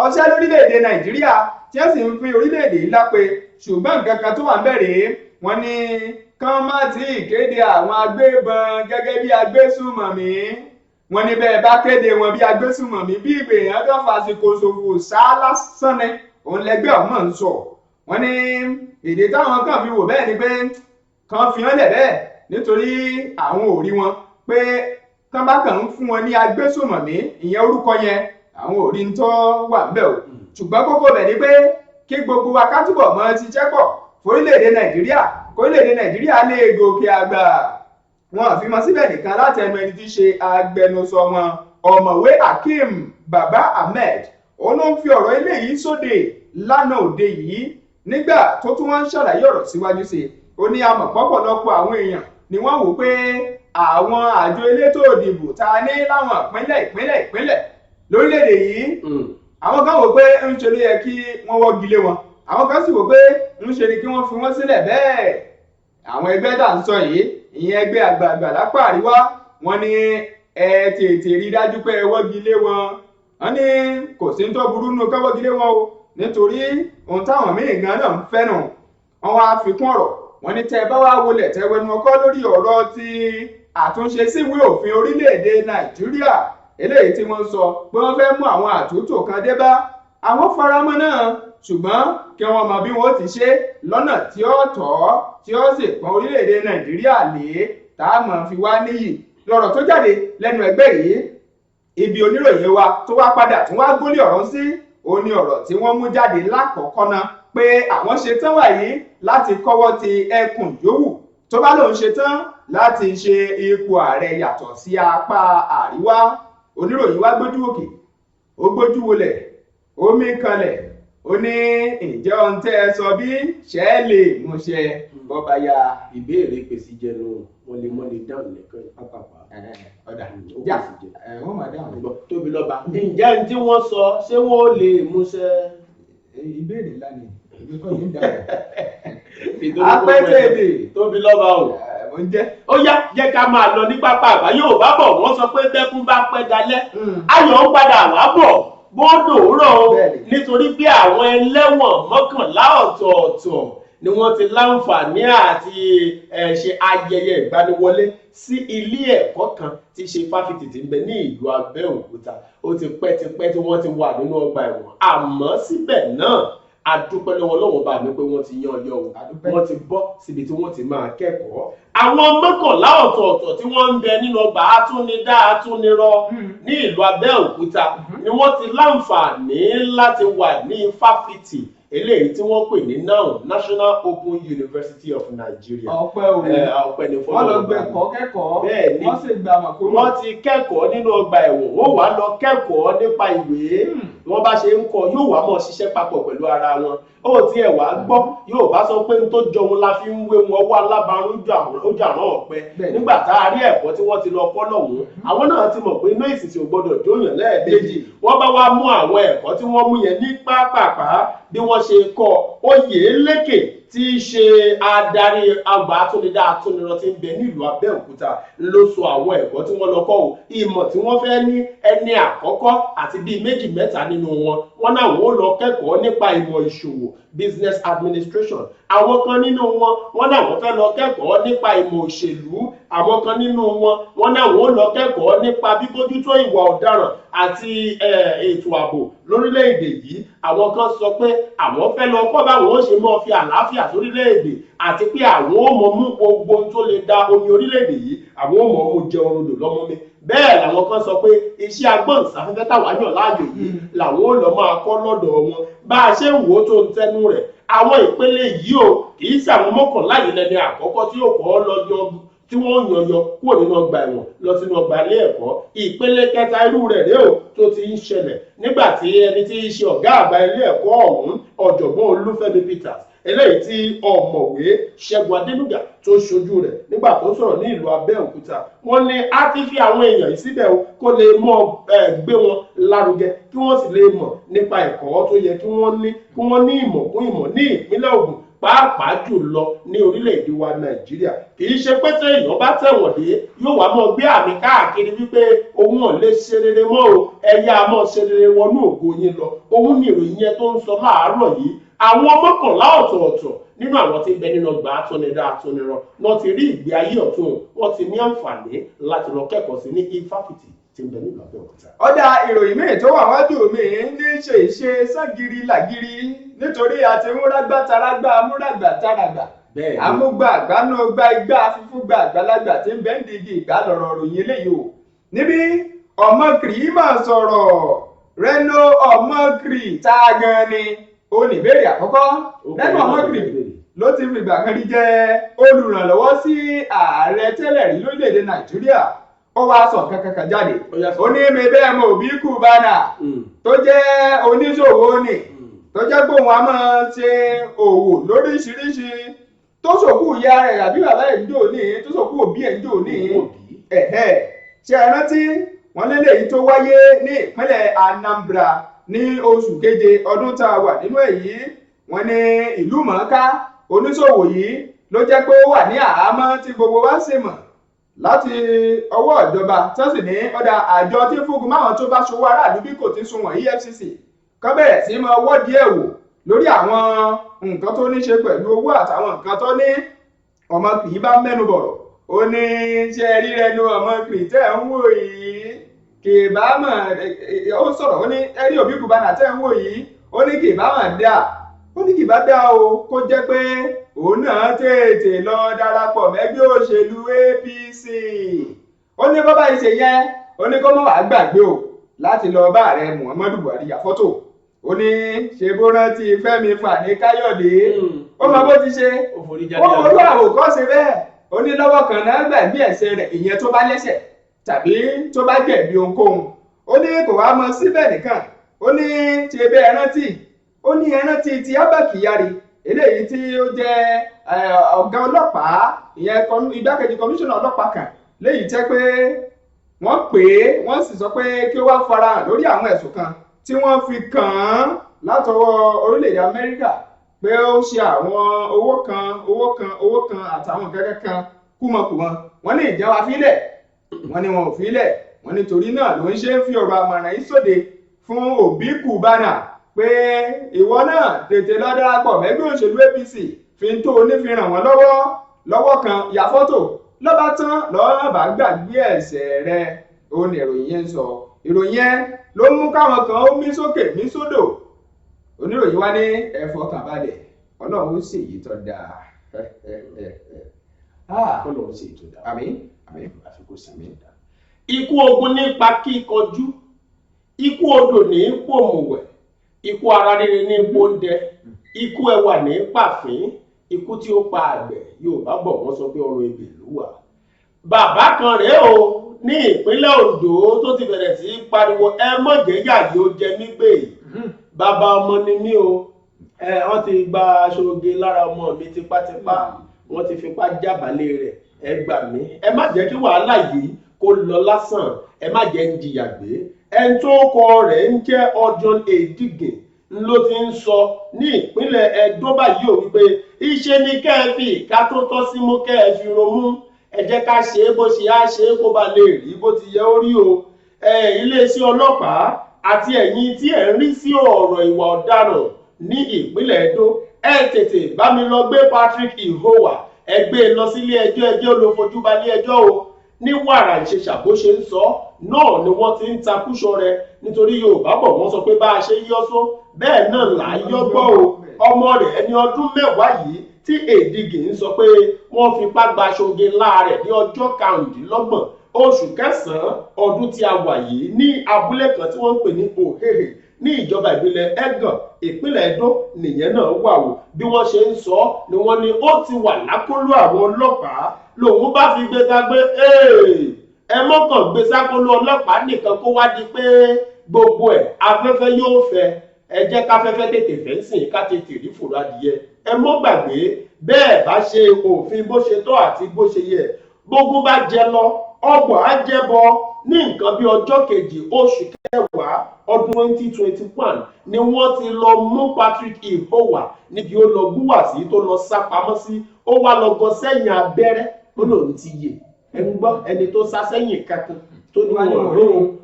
ọṣẹ́ lórílẹ̀-èdè Nàìjíríà tí wọ́n sì ń fi orílẹ̀-èdè yìí lápè ṣùgbọ́n nǹkan kan tó wà ń bẹ̀rẹ̀ wọ́n ní kán má tí ì kéde àwọn agbébọn gẹ́gẹ́ bí agbésùnmọ̀mí wọ́n ní bẹ́ẹ̀ bá kéde wọn bí agbésùnmọ̀mí bí ìgbèyàn tó fàsìkò ṣòfò sáá lásán ni òun lẹgbẹ́ ọ̀hún ń sọ wọ́n ní èdè táwọn kan fi wò bẹ́ẹ̀ ni pé kan fi hàn lẹ̀ bẹ́ẹ̀ nítorí àwọn ò rí wọn pé tán bá kàn ń fún wọn ní agbésùnmọ̀mí ìyẹn orúkọ yẹn àwọn ò rí ń tọ́ wà ń bẹ̀ o ṣùgbọ́n kókó bẹ̀ ni pé kí gbogbo wa ká túbọ̀ mọ́ ṣiṣẹ́ pọ̀ fórílẹ̀-èdè Nàìjíríà kórílẹ̀-èdè Nàìjíríà lè gòkè àgbà wọn àfi mọ́ síbẹ̀ nìkan láti ẹnu ẹni tí í ṣe agbẹnusọ wọn ọ̀mọ̀wé Hakeem Baba Ahmed òun ló ń fi ọ̀rọ̀ eléyìí sóde lánàá òde yìí nígbà tó tún wọ́n ń ṣàlàyé ọ̀rọ̀ síwájú sí i ó ní àmọ̀ pọ̀pọ̀lọpọ̀ àwọn èèyàn ni wọ́n wò pé àwọn àjọ elétò ìdìbò ta ní láwọn ìpínlẹ̀ lórílẹ̀‐èdè yìí àwọn kan wò pé ń ṣe ló yẹ kí wọ́n wọ́gi lé wọn àwọn kan sì wò pé ń ṣe ni kí wọ́n fi wọ́n sílẹ̀ bẹ́ẹ̀ àwọn ẹgbẹ́ tá à ń sọ yìí ìyẹn ẹgbẹ́ àgbààgbà lápá àríwá wọ́n ní ẹ tètè rí dájú pé ẹ wọ́gi lé wọn wọ́n ní kò sí tó burú nù ká wọ́gi lé wọn o nítorí ohun táwọn míì gan náà ń fẹ́ nù wọ́n wá fi kún ọ̀rọ̀ wọ́n ní tẹ́ bá wá wọlé tẹ́wẹ́nu ọkọ́ lórí ọ̀rọ̀ ti àtúnṣe síwèé òfin orílẹ̀-èdè Nàìjíríà eléyìí tí wọ́n sọ pé wọ́n fẹ́ mú àwọn àtúntò kan dé bá àwọn faramọ́ náà ṣùgbọ́n kí wọ́n mọ bí wọ́n ti ṣe lọ́nà tí ó tọ́ tí ó sì pọ́n orílẹ̀-èdè Nàìjíríà lé tá a mọ̀ fi wá níyì lọ́rọ̀ tó jáde lẹ́nu ẹgbẹ́ yìí ibi oníròyìn wa tó wá padà tún wá gólé ọ̀rọ̀ sí ó ní ọ̀rọ̀ tí wọ́n mú jáde lákọ̀ọ́kọ́ náà pé àwọn ṣetán wàyí láti kọ́wọ́ ti ẹkùn yòówù tó bá lòun ṣetán láti ṣe ipò ààrẹ yàtọ̀ sí apá àríwá oníròyìn wá gbójú òkè ó gbójú wọlẹ̀ ó mí kanlẹ̀ ó ní ǹjẹ́ ohun tẹ́ ẹ sọ bí ṣẹ́ lè múṣẹ bọ́ba ya. ìbéèrè pèsè jẹnu mọ́lẹ́mọ́lẹ́ dáhùn nìkan pápápá. ọ̀dà já wọ́n máa dáhùn. tóbi lọ́ba ǹjẹ́ ní tí wọ́n sọ ṣé wọ́n lè múṣẹ. ìbéèrè ńlá ni ìbí kọ́ yìí ń dáhùn. apẹ́tẹ̀ẹ̀dẹ̀ tóbi lọ́ba o. ó yá jẹ́ ká máa lọ ní pápá àbá yóò bá bọ̀ wọ́n sọ pé bẹ́kún bá pẹ́ dalẹ́ ayọ̀ ń padà wá bọ̀ bódò rọ̀ o nítorí pé àwọn ẹlẹ́wọ̀n 11 ọ̀tọ̀ọ̀tọ̀ ni wọ́n ti láǹfààní àti ṣe ayẹyẹ ìgbaniwọlé sí ilé ẹ̀kọ́ kan tí ṣe fáfitì tí ń bẹ ní ìlú Abẹ́òkúta ó ti pẹ́ tí wọ́n ti wà nínú ọgbà ẹ̀wọ̀n àmọ́ síbẹ̀ náà adúpẹ́ lọ́wọ́ Ọlọ́run bá mi pé wọ́n ti yan ọyọ́ o wọ́n ti bọ́ síbi tí wọ́n ti máa kẹ́kọ̀ọ́ àwọn 11 ọ̀tọ̀ọ̀tọ̀ tí wọ́n ń bẹ nínú ọgbà atúnidá atúnirọ ní ìlú Abẹ́òkúta ni wọ́n ti láǹfààní láti wà ní fáfitì eléyìí tí wọ́n pè ní NAU National Open University of Nigeria. ọpẹ́ o ọpẹ́ ní fọlọ. wọ́n lọ gbẹ̀kọ́ kẹ́kọ̀ọ́ wọ́n sì gba àmọ̀kúrò. wọ́n ti kẹ́kọ̀ọ́ nínú ọgbà ẹ̀wọ̀n wọ́n wá lọ kẹ́kọ̀ọ́ nípa ìwé wọ́n bá ṣe ń kọ́ yóò wá mọ̀ ṣiṣẹ́ papọ̀ pẹ̀lú ara wọn ó ti ẹ̀ wá gbọ́ yóò bá sọ pé n tó jọun la fi ń wé wọn wá lábàárún ó jà rán ọ̀pẹ nígbà tá a rí ẹ̀kọ́ tí wọ́n ti lọ kọ́ lọ́hùn àwọn náà ti mọ̀ pé iná ìsìsì ò gbọdọ̀ jóyàn lẹ́ẹ̀mejì wọ́n bá wá mú àwọn ẹ̀kọ́ tí wọ́n mú yẹn ní pápápá bí wọ́n ṣe kọ́ Oyèlékè tí í ṣe adarí àgbà atúnidá atúnirọ tí ń bẹ nílùú Abẹ́òkúta ló sọ àwọn ẹ̀kọ́ tí wọ́n lọ kọ́ o ìmọ̀ tí wọ́n fẹ́ ní ẹni àkọ́kọ́ àti bíi méjì mẹ́ta nínú wọn náà wọ́n lọ kẹ́kọ̀ọ́ nípa ìmọ̀ ìṣòwò business administration àwọn kan nínú wọn náà wọ́n fẹ́ lọ kẹ́kọ̀ọ́ nípa ìmọ̀ òṣèlú àwọn kan nínú wọn náà wọ́n lọ kẹ́kọ̀ọ́ nípa bíbójútó ìwà ọ̀daràn àti ètò ààbò lórílẹ̀-èdè yìí àwọn kan sọ pé àwọn fẹ́ lọ kọ́ báwọn ó ṣe mọ́ fi àlàáfíà sórílẹ̀-èdè àti pé àwọn ó mọ̀ mú gbogbo tó lè da omi orílẹ̀-èdè yìí àwọn ó mọ̀ mú jẹun rodò lọ́mọ mi bẹ́ẹ̀ làwọn kan sọ pé iṣẹ́ agbóhùnsáfẹ́fẹ́ táwọn yàn láàyò yìí làwọn ó lọ máa kọ́ lọ́dọ̀ wọn bá a ṣe ń wò ó tó ń tẹnu rẹ̀ àwọn ìpele yìí o kì í ṣàwọn 11 yìí lẹ́ni àkọ́kọ́ tí tí wọ́n yọyọ kúrò nínú ọgbà ẹ̀wọ̀n lọ sínú ọgbà ilé ẹ̀kọ́. Ìpele kẹta irú rẹ̀ rèé o tó ti ń ṣẹlẹ̀ nígbà tí ẹni tí í ṣe ọ̀gá àgbà ilé ẹ̀kọ́ ọ̀hún ọ̀jọ̀gbọ́n Olúfẹ́mi Peters eléyìí tí ọ̀mọ̀wé Ṣẹ́gun Adénúgà tó ṣojú rẹ̀ nígbà tó sọ̀rọ̀ ní ìlú Abẹ́òkúta, wọ́n ní a ti fi àwọn èèyàn yìí síbẹ̀ o kó lè mọ̀ gbé wọn lárugẹ kí wọ́n sì lè mọ̀ nípa ẹ̀kọ́ tó yẹ kí wọ́n ní ìmọ̀ kún ìmọ̀ ní ìpínlẹ̀ Ògùn pàápàá jùlọ ní orílẹ̀-èdè wa Nàìjíríà. Kì í ṣe pé tí èèyàn bá tẹ̀wọ̀n dé yóò wá mọ́ gbé àmì káàkiri wípé òun ò lè ṣe rere mọ́ o, ẹ̀yà mọ́ ṣe rere wọnú ògo yín lọ. Òun ni ìròyìn yẹn tó ń sọ láàárọ̀ yìí. Àwọn mọ́kànlá ọ̀tọ̀ọ̀tọ̀ nínú àwọn tí ń bẹ nínú ọgbà àtúnidá àtúnirọ wọ́n ti rí ìgbé ayé ọ̀tun, wọ́n ti ní àǹfààní láti lọ kẹ́kọ̀ọ́ sí ní ifáfitì tí ń bẹ nílùú Abẹ́òkúta. Ọ̀dà ìròyìn míì tó wà wájú mi ní ṣe ìṣe ságiri làgiri nítorí àti múrágbá tarágbá múrágbá tarágbá àmúgbà àgbánú gba igbá fífúgbà àgbàlagbà tí ń bẹ ń digi ìgbà lọ̀rọ̀ ròyìn eléyìí o. Níbi Ọmọkìrì máa sọ̀rọ̀ Reno Ọmọkìrì tá a gan ni ó ní ìbéèrè àkọ́kọ́. Reno Ọmọkìrì ló ti fi ìgbà kan rí jẹ́ olùrànlọ́wọ́ sí ààrẹ tẹ́lẹ̀ rí lórílẹ̀‐èdè Nàìjíríà. Ó wá sọ kankan jáde ó ní mi bẹ́ẹ̀ mo bí Cubana tó jẹ́ oníṣòwò ni tó jẹ́ pé òun á máa ṣe òwò lóríṣiríṣi tó sòkú ìyá rẹ̀ àbí bàbá ẹ̀ ń jò ní tó sòkú òbí ẹ̀ ń jò ní ṣe é rántí wọ́n lélẹ́yìí tó wáyé ní ìpínlẹ̀ Anambra ní oṣù keje ọdún tá a wà nínú èyí. Wọ́n ní ìlú mọ̀ọ́ká oníṣòwò yìí ló jẹ́ pé ó wà ní àhámọ́ tí gbogbo wa sì mọ̀ láti ọwọ́ ìjọba tó sì ní ọ̀dà àjọ tí fúngun máwọn tó bá ṣòwò aráàlú bí kò ti sunwọ̀n EFCC kan bẹ̀rẹ̀ sí máa wọ́ọ̀dì ẹ̀ wò lórí àwọn nǹkan tó ní ṣe pẹ̀lú owó àtàwọn nǹkan tó ní. Ọmọkìrì bá mẹ́nu bọ̀rọ̀ ó ní ṣe rí Reno Ọmọkìrì tẹ́ ń wò yìí kì bá mọ̀ ó sọ̀rọ̀ ó ní ẹ̀rí òbí Cubana tẹ́ ń wò yìí ó ní kì bá mọ̀ dáa ó ní kì bá dá o kó jẹ́ pé òun náà tètè lọ darapọ̀ mẹ́gbẹ́ òṣèlú APC. Ó ní bọ́bá ìṣe yẹn ó ní kó mọ̀ wá gbàgbé o láti lọ bá ààrẹ Muhammadu Buhari ya fọ́tò. Ó ní ṣe bó rántí Fẹ́mi Fani Káyọ̀dé ó mọ bó ti ṣe ó olú àwòkọ́ṣe bẹ́ẹ̀. Ó ní lọ́wọ́ kan náà gbàgbé ẹ̀ṣẹ̀ rẹ̀ ìyẹn tó bá lẹ́ṣẹ̀ tàbí tó bá jẹ̀bi ohunkóhun. Ó ní kò wá mọ síbẹ̀ nìkan ó ní ṣe bẹ́ẹ̀ rántí ó ní ẹrántí ti Abba Kyari eléyìí tí ó jẹ́ ọ̀gá ọlọ́pàá ìyẹn igbákejì kọmíṣánná ọlọ́pàá kan léyìí tẹ́ pé wọ́n pè é wọ́n sì sọ pé kí ó wá farahàn lórí àwọn ẹ̀sùn kan tí wọ́n fi kàn án látọwọ́ orílẹ̀-èdè Amẹ́ríkà pé ó ṣe àwọn owó kan àtàwọn gẹ́gẹ́ kan kúmọkùmọ. Wọ́n ní ìjẹ́wà fílẹ̀ wọ́n ní wọn ò fílẹ̀ wọ́n nítorí náà ló ń ṣe ń fi ọ̀rọ̀ àmọ̀ràn yìí sóde fún òbí Cubana pé ìwọ náà tètè lọ darapọ̀ mẹ́gbẹ́ òṣèlú APC fi ń tó onífihàn wọn lọ́wọ́ kan ya fọ́tò lọ́ba tán lọ́ọ́ bá gbàgbé ẹ̀ṣẹ̀ rẹ̀. Ó ní ìròyìn yẹn ń sọ. Ìròyìn yẹn ló mú káwọn kan ó mí sókè mí sódò. Oníròyìn wá ní ẹ fọkàn balẹ̀ Ọlọ́run ó sì èyí tó dáa. Ọlọ́run sì èyí tó dáa. Àmín àfikún sí mi. Ikú ogun nípa kíkanjú, ikú odò ní pòmùwẹ̀, ikú ara rere ní gbóúnjẹ, ikú ẹwà ní pàfín, ikú tí ó pa àgbẹ̀ Yorùbá bọ̀ wọ́n sọ pé ọrùn ebè ló wà. Bàbá kan rèé o ní ìpínlẹ̀ Ondo tó ti bẹ̀rẹ̀ sí pariwo ẹ mọ̀jẹ̀yà yóò jẹ mí gbé. Bàbá ọmọ ni mí o, wọ́n ti gba aṣọ oge lára ọmọ mi tipátipá, wọ́n ti fipá jábàálẹ̀ rẹ̀, ẹ gbà mí, ẹ má jẹ́ kí wàhálà yìí kó lọ lásán, ẹ má jẹ́ ń jìyà gbé. Ẹni tó kọ rẹ̀ ń jẹ́ Ọdún Èdìgè ló ti ń sọ ní ìpínlẹ̀ Ẹdó báyìí ò wípé iṣẹ́ ni kẹ́ ẹ fi ìka tó tọ́ sí mú kẹ́ ẹ fi romú, ẹ jẹ́ ká ṣe é bó ṣe á ṣe é kó ba lè rí bó ti yẹ ó rí o. Iléeṣẹ́ ọlọ́pàá àti ẹ̀yin tí ẹ̀ ń rí sí ọ̀rọ̀ ìwà ọ̀daràn ní ìpínlẹ̀ Ẹdó ẹ tètè bá mi lọ gbé Patrick Ihowa ẹ gbé e lọ sílé ẹjọ́ ẹjọ́ ló fojú balẹ̀ ẹjọ́ o. Ní wàrà ìṣẹ̀ṣà bó ṣe ń sọ náà ni wọ́n ti ń takúṣọ rẹ̀ nítorí Yorùbá bọ̀ wọ́n sọ pé bá a ṣe yọ́ só bẹ́ẹ̀ náà là á yọ́ gbọ́ o. Ọmọ rẹ̀ ẹni ọdún mẹ́wàá yìí tí Èdìgè ń sọ pé wọ́n fipá gba aṣoge láàrẹ̀ ní ọjọ́ 25 oṣù kẹsàn-án ọdún tí a wà yìí ní abúlé kan tí wọ́n ń pè ní Òhèrè ní ìjọba ìbílẹ̀ Ẹ̀gàn ìpínlẹ̀ Ẹdó nìyẹn náà wà o. Bí wọ́n ṣe ń sọ ni wọ́n ní ó ti wà lákọlò àwọn ọlọ́pàá lòun bá fi gbé ta gbé ẹ mọ́kàn gbé sákòlò ọlọ́pàá nìkan kó wá di pé gbogbo ẹ̀ afẹ́fẹ́ yóò fẹ́ ẹ jẹ́ káfẹ́fẹ́ tètè fẹ́ sìn ká tètè rí fòrò adìyẹ ẹ mọ́ gbàgbé bẹ́ẹ̀ bá ṣe òfin bó ṣe tọ́ àti bó ṣe yẹ gbogbo bá jẹ lọ ọgbọ̀n á jẹbọ ní nǹkan bí ọjọ́ kejì oṣù kẹwàá ọdún 2021 ni wọ́n ti lọ mú Patrick Ihowa níbi ó lọ gúnwà sí tó lọ sá pamọ́ sí ó wá lọ gọ sẹ́yìn abẹ́rẹ́ ó lòun ti yè ẹ ń gbọ́ ẹni tó sá sẹ́yìn kankan tó ní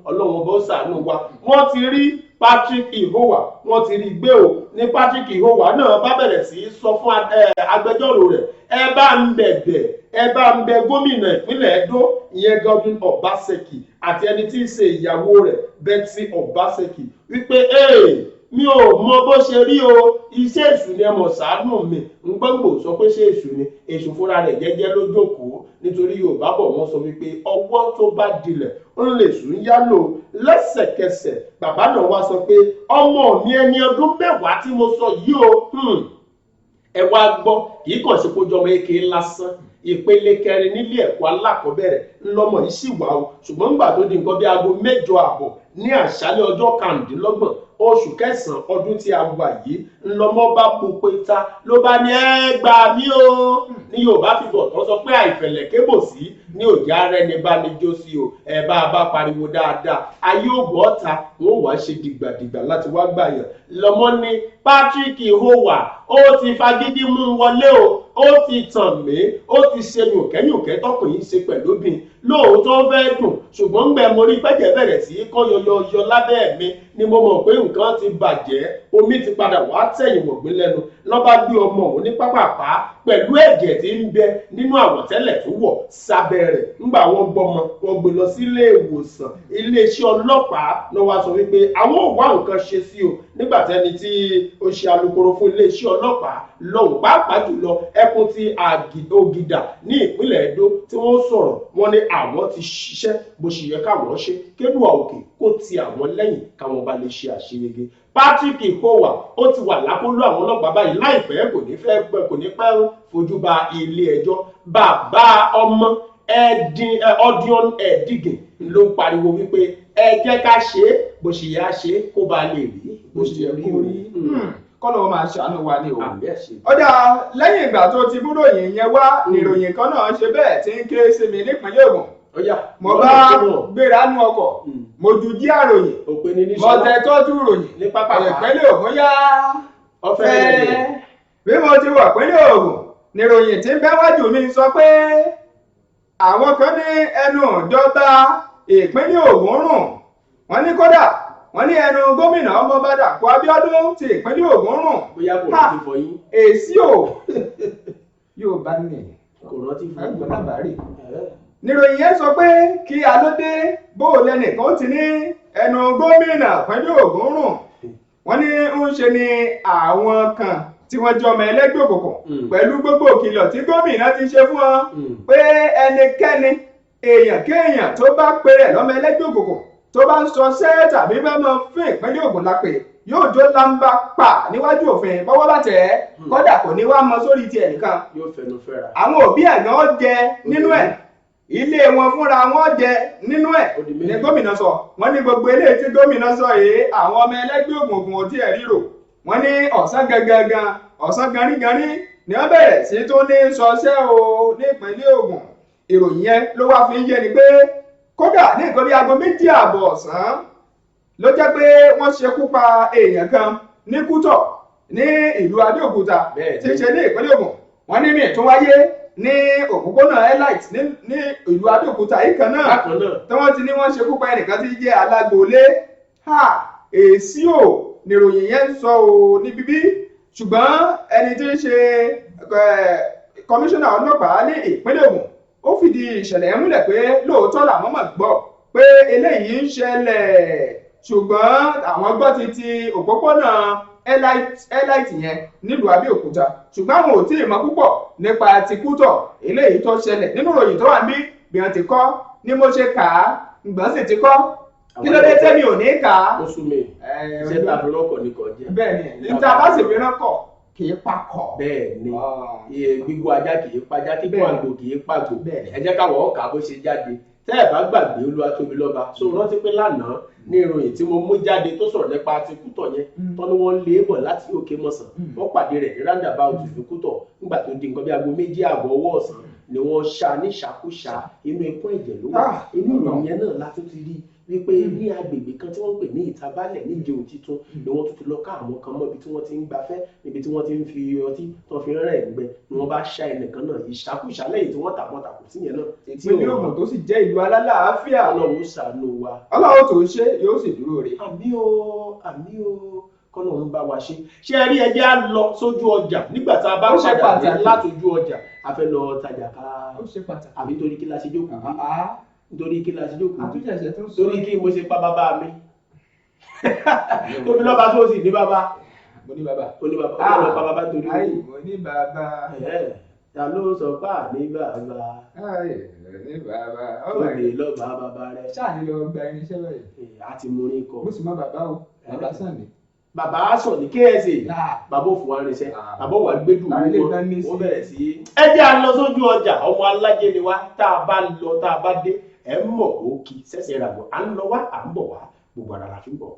ọlọ́run bó ṣàánú wa wọ́n ti rí Patrick Ihowa wọ́n ti rí gbé o ní Patrick Ihowa náà bá bẹ̀rẹ̀ sí í sọ fún agbẹjọ́rò rẹ̀ ẹ bá ń bẹ̀bẹ̀ ẹ bá ń bẹ gómìnà ìpínlẹ̀ Ẹdó ìyẹn Godwin Obaseki àti ẹni tí í ṣe ìyàwó rẹ̀ Betsy Obaseki wípé mi ò mọ bó ṣe rí o iṣẹ́ èṣù ni ẹ mọ̀ ṣàánú mi ń gbọ́ngbò sọ pé ṣé èṣù ni èṣù fúnra rẹ̀ jẹ́jẹ́ ló jókòó nítorí Yorùbá bọ̀ wọ́n sọ wípé ọwọ́ tó bá dilẹ̀ ó lè sùn yálò lẹ́sẹ̀kẹsẹ̀ bàbá náà wá sọ pé ọmọ mi ẹni ọdún mẹ́wàá tí mo sọ yìí o ẹ wá gbọ́ kì í kàn ṣe kó jọmọ èké lásán ìpele kẹrin nílé ẹ̀kọ́ alákọ̀ọ́bẹ̀rẹ̀ ńlọmọ yìí sì wà o ṣùgbọ́n nígbà tó di nǹkan bí aago 8:30 ní àṣálẹ́ ọjọ́ 25 oṣù kẹsàn-án ọdún tí a wà yìí ńlọmọ bá pupa ta ló bá ní ẹ gbà mí o ní Yorùbá fi bọ̀ tán sọ pé àìfẹ̀lẹ̀ kébò sí ní òjá ara ẹni bá ní jó sí o ẹ bá pariwo dáadáa ayé ògbọ́ ọ̀ta wọn ò wá ṣe dìgbàdìgbà láti wá gbàyàn lọmọ ní Patrick Ihowa ó ti fagídí mú wọlé o ó ti tàn mí ó ti ṣe yùnkẹ́yùnkẹ́ tọkùnrin ṣe pẹ̀lú bí lóòótọ́ fẹ́ dùn ṣùgbọ́n gbẹ mo rí pẹ́jẹ́ bẹ̀rẹ̀ sí í kọ́ yọyọ lábẹ́ mi ni mo mọ̀ pé nǹkan ti bàjẹ́ omi ti padà wá tẹ̀yìn wọ̀gbìn lẹ́nu lọ́ba gbé ọmọ òun ní pápápá pẹ̀lú ẹ̀jẹ̀ tí ń bẹ nínú àwọ̀tẹ́lẹ̀ tó wọ̀ sábẹ́ rẹ̀ ńgbà wọn gbọmọ wọn gbé lọ sí ilé ìwòsàn iléeṣẹ́ ọlọ́pàá ló wá sọ wípé àwọn ò wá nǹkan ṣe sí o nígbà tẹ́ni tí ó ṣe alukoro fún iléeṣẹ́ ọlọ́pàá lọ́hùn pàápàá jùlọ ẹkùn ti Ògìdà ní ìpínlẹ̀ Ẹdó tí wọ́n sọ̀rọ̀ wọn ní àwọn ti ṣiṣẹ́ bó ṣe yẹ káwọn ṣe kédùà òkè kó ti àwọn lẹ́yìn káwọn bá lè ṣe àṣeyege Patrick Ihowa ó ti wà lákòóló àwọn ọlọ́pàá báyìí láìpẹ́ kò ní pẹ́ fojú ba ilé ẹjọ́ bàbá ọmọ Odion Ẹ̀dígìn ló pariwo wípé ẹ jẹ́ ká ṣe é bó ṣe yá ṣe kó bá lè rí bó ṣe rí orí kọ́lọ́ máa ṣàánú wa ní o. ọ̀dà lẹ́yìn ìgbà tó ti búròyìn yẹn wá níròyìn kan náà ṣe bẹ́ẹ̀ tí ń ké sí mi nípínlẹ̀ Ògùn. mo bá gbéra nú ọkọ̀ mo ju jí àròyìn mo tẹ tọ́jú ròyìn ìpínlẹ̀ Ògùn yá ọ̀fẹ́. bí mo ti wà pínlẹ̀ Ògùn níròyìn tí ń bẹ wájú mi sọ pé àwọn kan ní ẹnu ìjọba ìpínlẹ̀ Ògùn rùn wọ́n ní kódà wọ́n ní ẹnu gómìnà Ọmọọba Dàpọ̀ Abíọ́dún ti ìpínlẹ̀ Ògùn rùn. bóyá kò rántí fọ yín. èsì o yóò bá ní kò rántí fọ yín. lábàárì. níròyìn yẹn sọ pé kí alóde bó lẹ́nìkan ti ní ẹnu gómìnà ìpínlẹ̀ Ògùn rùn. wọ́n ní ń ṣe ni àwọn kan tí wọ́n jọ ọmọ ẹlẹ́gbẹ́ òkùnkùn pẹ̀lú gbogbo ìkìlọ̀ tí gómìnà ti ṣe fún wọn pé ẹnikẹ́ni èèyàn kéèyàn tó bá pèrè lọ́mọ ẹlẹ́gbẹ́ òkùnkùn tó bá ń sọ sẹ́ tàbí bá máa fún ìpínlẹ̀ Ògùn lápè yóò jó lamba pa níwájú òfin bọ́wọ́ bá tẹ̀ ẹ́ kọ́dà kò ní wá mọ sórí tiẹ̀ nìkan. yóò fẹnu fẹ́ra. àwọn òbí ẹ̀ náà jẹ nínú ẹ̀ ilé wọn fúnra wọn jẹ nínú ẹ̀ ní gómìnà sọ wọ́n ní gbogbo eléyìí tí gómìnà sọ yìí àwọn ọmọ ẹlẹ́gbẹ́ òkùnkùn ò tiẹ̀ ríro wọ́n ní ọ̀sán gangan ọ̀sán garígarí ni wọ́n bẹ̀rẹ̀ sí tó ní sọṣẹ́ o ní ìpínlẹ̀ Ògùn ìròyìn yẹn ló wá fi ń yé ni pé kódà ní nǹkan bí aago 2:30 ọ̀sán ló jẹ́ pé wọ́n ṣekú pa èèyàn kan ní Kútọ̀ ní ìlú Abẹ́òkúta tí ń ṣe ní ìpínlẹ̀ Ògùn wọ́n ní míì tún wáyé ní òpópónà Elite ní ìlú Abẹ́òkúta yìí kan náà tí wọ́n ti ní wọ́n ṣekú pa ẹnìkan tí jẹ́ alágbòólé èsì ò níròyìn yẹn ń sọ ò ní bíbí ṣùgbọ́n ẹni tí ń ṣe kọmíṣánná ọlọ́pàá ní ìpínlẹ̀ Ògùn ó fìdí ìṣẹ̀lẹ̀ múlẹ̀ pé lóòótọ́ làwọn mọ̀ gbọ́ pé eléyìí ń ṣẹlẹ̀ ṣùgbọ́n àwọn gbọ́ ti òpópónà Elite yẹn nílùú Abẹ́òkúta ṣùgbọ́n àwọn ò tí ì mọ̀ púpọ̀ nípa ti Kútọ̀ eléyìí tó ṣẹlẹ̀ nínú ìròyìn tó wà níbí bí wọ́n ti kọ́ ni mo ṣe kà á ǹgbọ́n sì ti kọ́ kí ló dé tẹ́mi ò ní kà á. oṣù mi ṣé tàbí rọ́kọ̀ ni kò jẹ́. bẹ́ẹ̀ni níta bá sì fi ránkọ̀ kì í pakọ̀. bẹ́ẹ̀ ni gbígbó ajá kì í pajá kíkọ́ àgbò kì í pàgbò. ẹ jẹ́ káwọ́ ọ̀kà bó ṣe jáde tẹ́ ẹ̀ bá gbàgbé Olúwatóbilọ́ba so rántí pé lánàá ní ìròyìn tí mo mú jáde tó sọ̀rọ̀ nípa ti Kútọ̀ yẹn tán ni wọ́n lé bọ̀ láti Òkè Mọ̀sán wọ́n pàdé rẹ̀ ní roundabout ìlú Kútọ̀ nígbà tó di nǹkan bí aago 2 àbọ̀ ọwọ́ ọ̀sán ni wọ́n ṣá ní ṣàkúṣà inú ẹkún ẹ̀jẹ̀ ló wà inú ìròyìn yẹn náà látún ti rí wípé ní agbègbè kan tí wọ́n ń pè ní Ìtabalẹ̀ ní Ìjẹun Titun ni wọ́n tún ti lọ ká àwọn kan mọ́ ibi tí wọ́n ti ń gbafẹ́ níbi tí wọ́n ti ń fi ọtí tó fi rẹ̀ ẹ̀gbẹ́ ni wọ́n bá ṣá ẹnìkan náà ìṣàkúṣà lẹ́yìn tí wọ́n tàkùn sí yẹn náà. ìpínlẹ̀ Ògùn tó sì jẹ́ ìlú alálàáfíà. Ọlọ́run ṣàánú wa. Ọlọ́run tó ṣe yóò sì dúró rè. àmín o kọ́lọ́run bá wa ṣe. ṣé ẹ rí ẹjẹ́ á lọ sójú ọjà nígbà tá a bá padà dé látòjú ọjà a fẹ́ lọ tajà ká. ó ṣe pàtàkì. àbí torí kí la ṣe jókòó bí nítorí kí la ṣe jókòó àtúnṣe tó ń sọ. torí kí mo ṣe pa bàbá mi. Tóbilọ́ba tó sì ní bàbá. mo ní bàbá. ó ní bàbá ó lọ pa bàbá torí. ayi mo ní bàbá. ta ló sọ pé àní bàbá. ayi mo ní bàbá. Tóbilọ́ba bàbá rẹ. ṣáà ní lọ gba irinṣẹ́ báyìí. a ti mú ní kọ. mo sì mọ bàbá o bàbá sàn ni. bàbá sọ ní KSA bàbá òfin wa rinṣẹ́ bàbá wà gbẹdù wọn wọ́n bẹ̀rẹ̀ sí. ẹ jẹ́ a lọ sójú ọjà ọmọ alájẹ ni wá tá a bá lọ tá a bá dé ẹ mọ̀ ó kí sẹ́sẹ̀ rà bọ̀ à ń lọ wá à ń bọ̀ wá gbogbo ara la fi ń bọ̀.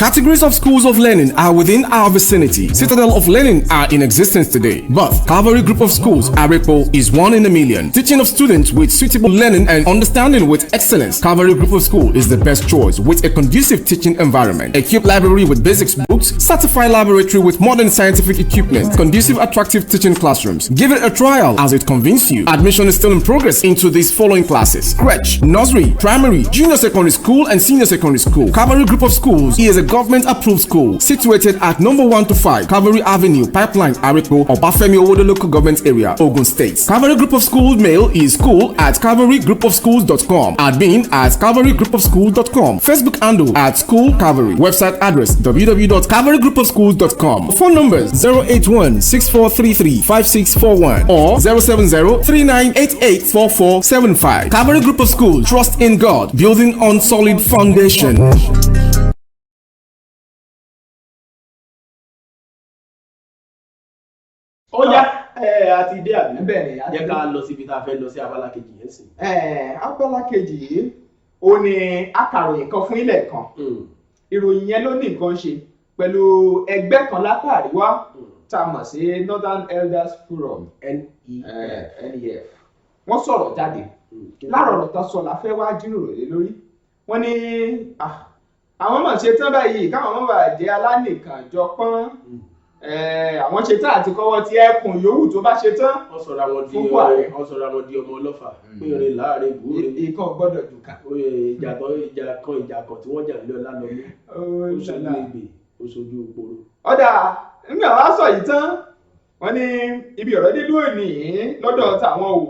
Categories of schools of learning are within our vicinity. Citadel of Learning are in existence today, but Calvary Group of Schools, Arepo, is one in a million. Teaching of students with suitable learning and understanding with excellence. Calvary Group of School is the best choice with a conducive teaching environment. Equipped library with basics books, certified laboratory with modern scientific equipment, conducive attractive teaching classrooms. Give it a trial as it convinces you. Admission is still in progress into these following classes: crèche, nursery, primary, junior secondary school, and senior secondary school. Calvary Group of Schools is a government-approved school situated at number 1 to 5 Calvary Avenue, Pipeline, Arepo, Obafemi Owodo Local Government Area, Ogun State. Calvary Group of Schools mail is school@calvarygroupofschools.com. Admin at calvarygroupofschools.com. Facebook handle at School Calvary. Website address www.calvarygroupofschools.com. Phone numbers 081-6433-5641 or 070-3988-4475. Calvary Group of Schools. Trust in God. Building on solid foundation. ó yá àti dé àbí. bẹ́ẹ̀ ni jẹ́ ká lọ síbi tá a fẹ́ lọ sí abala kejì yẹn sí. abala kejì yìí ó ní akàròyìn kan fún ilẹ̀ kan. ìròyìn yẹn ló ní nǹkan ṣe pẹ̀lú ẹgbẹ́ kan lápá àríwá tá a mọ̀ sí Northern Elders Forum NEF. wọ́n sọ̀rọ̀ jáde láàrọ̀ ọ̀rọ̀ tán sọ la fẹ́ wá jíròrò lé lórí. wọ́n ní àwọn mọ̀ ṣe tán báyìí káwọn mọ̀ bá jẹ́ alánìkànjọpọ́n. àwọn ṣe tán àti kọ́wọ́ tí ẹkùn yòówù tó bá ṣe tán. wọ́n sọ̀rọ̀ àwọn di ọmọ ọlọ́fà péré láàrin ìbúrò. ìkan gbọ́dọ̀ jù ká. ìjà kan tí wọ́n jà lé ọlá lọ ní oṣooju ìgbè oṣooju òporo. ọ̀dà nígbà wàá sọ yìí tán wọ́n ní ibi ọ̀rọ̀ dé lónìí lọ́dọ̀ tàwọn o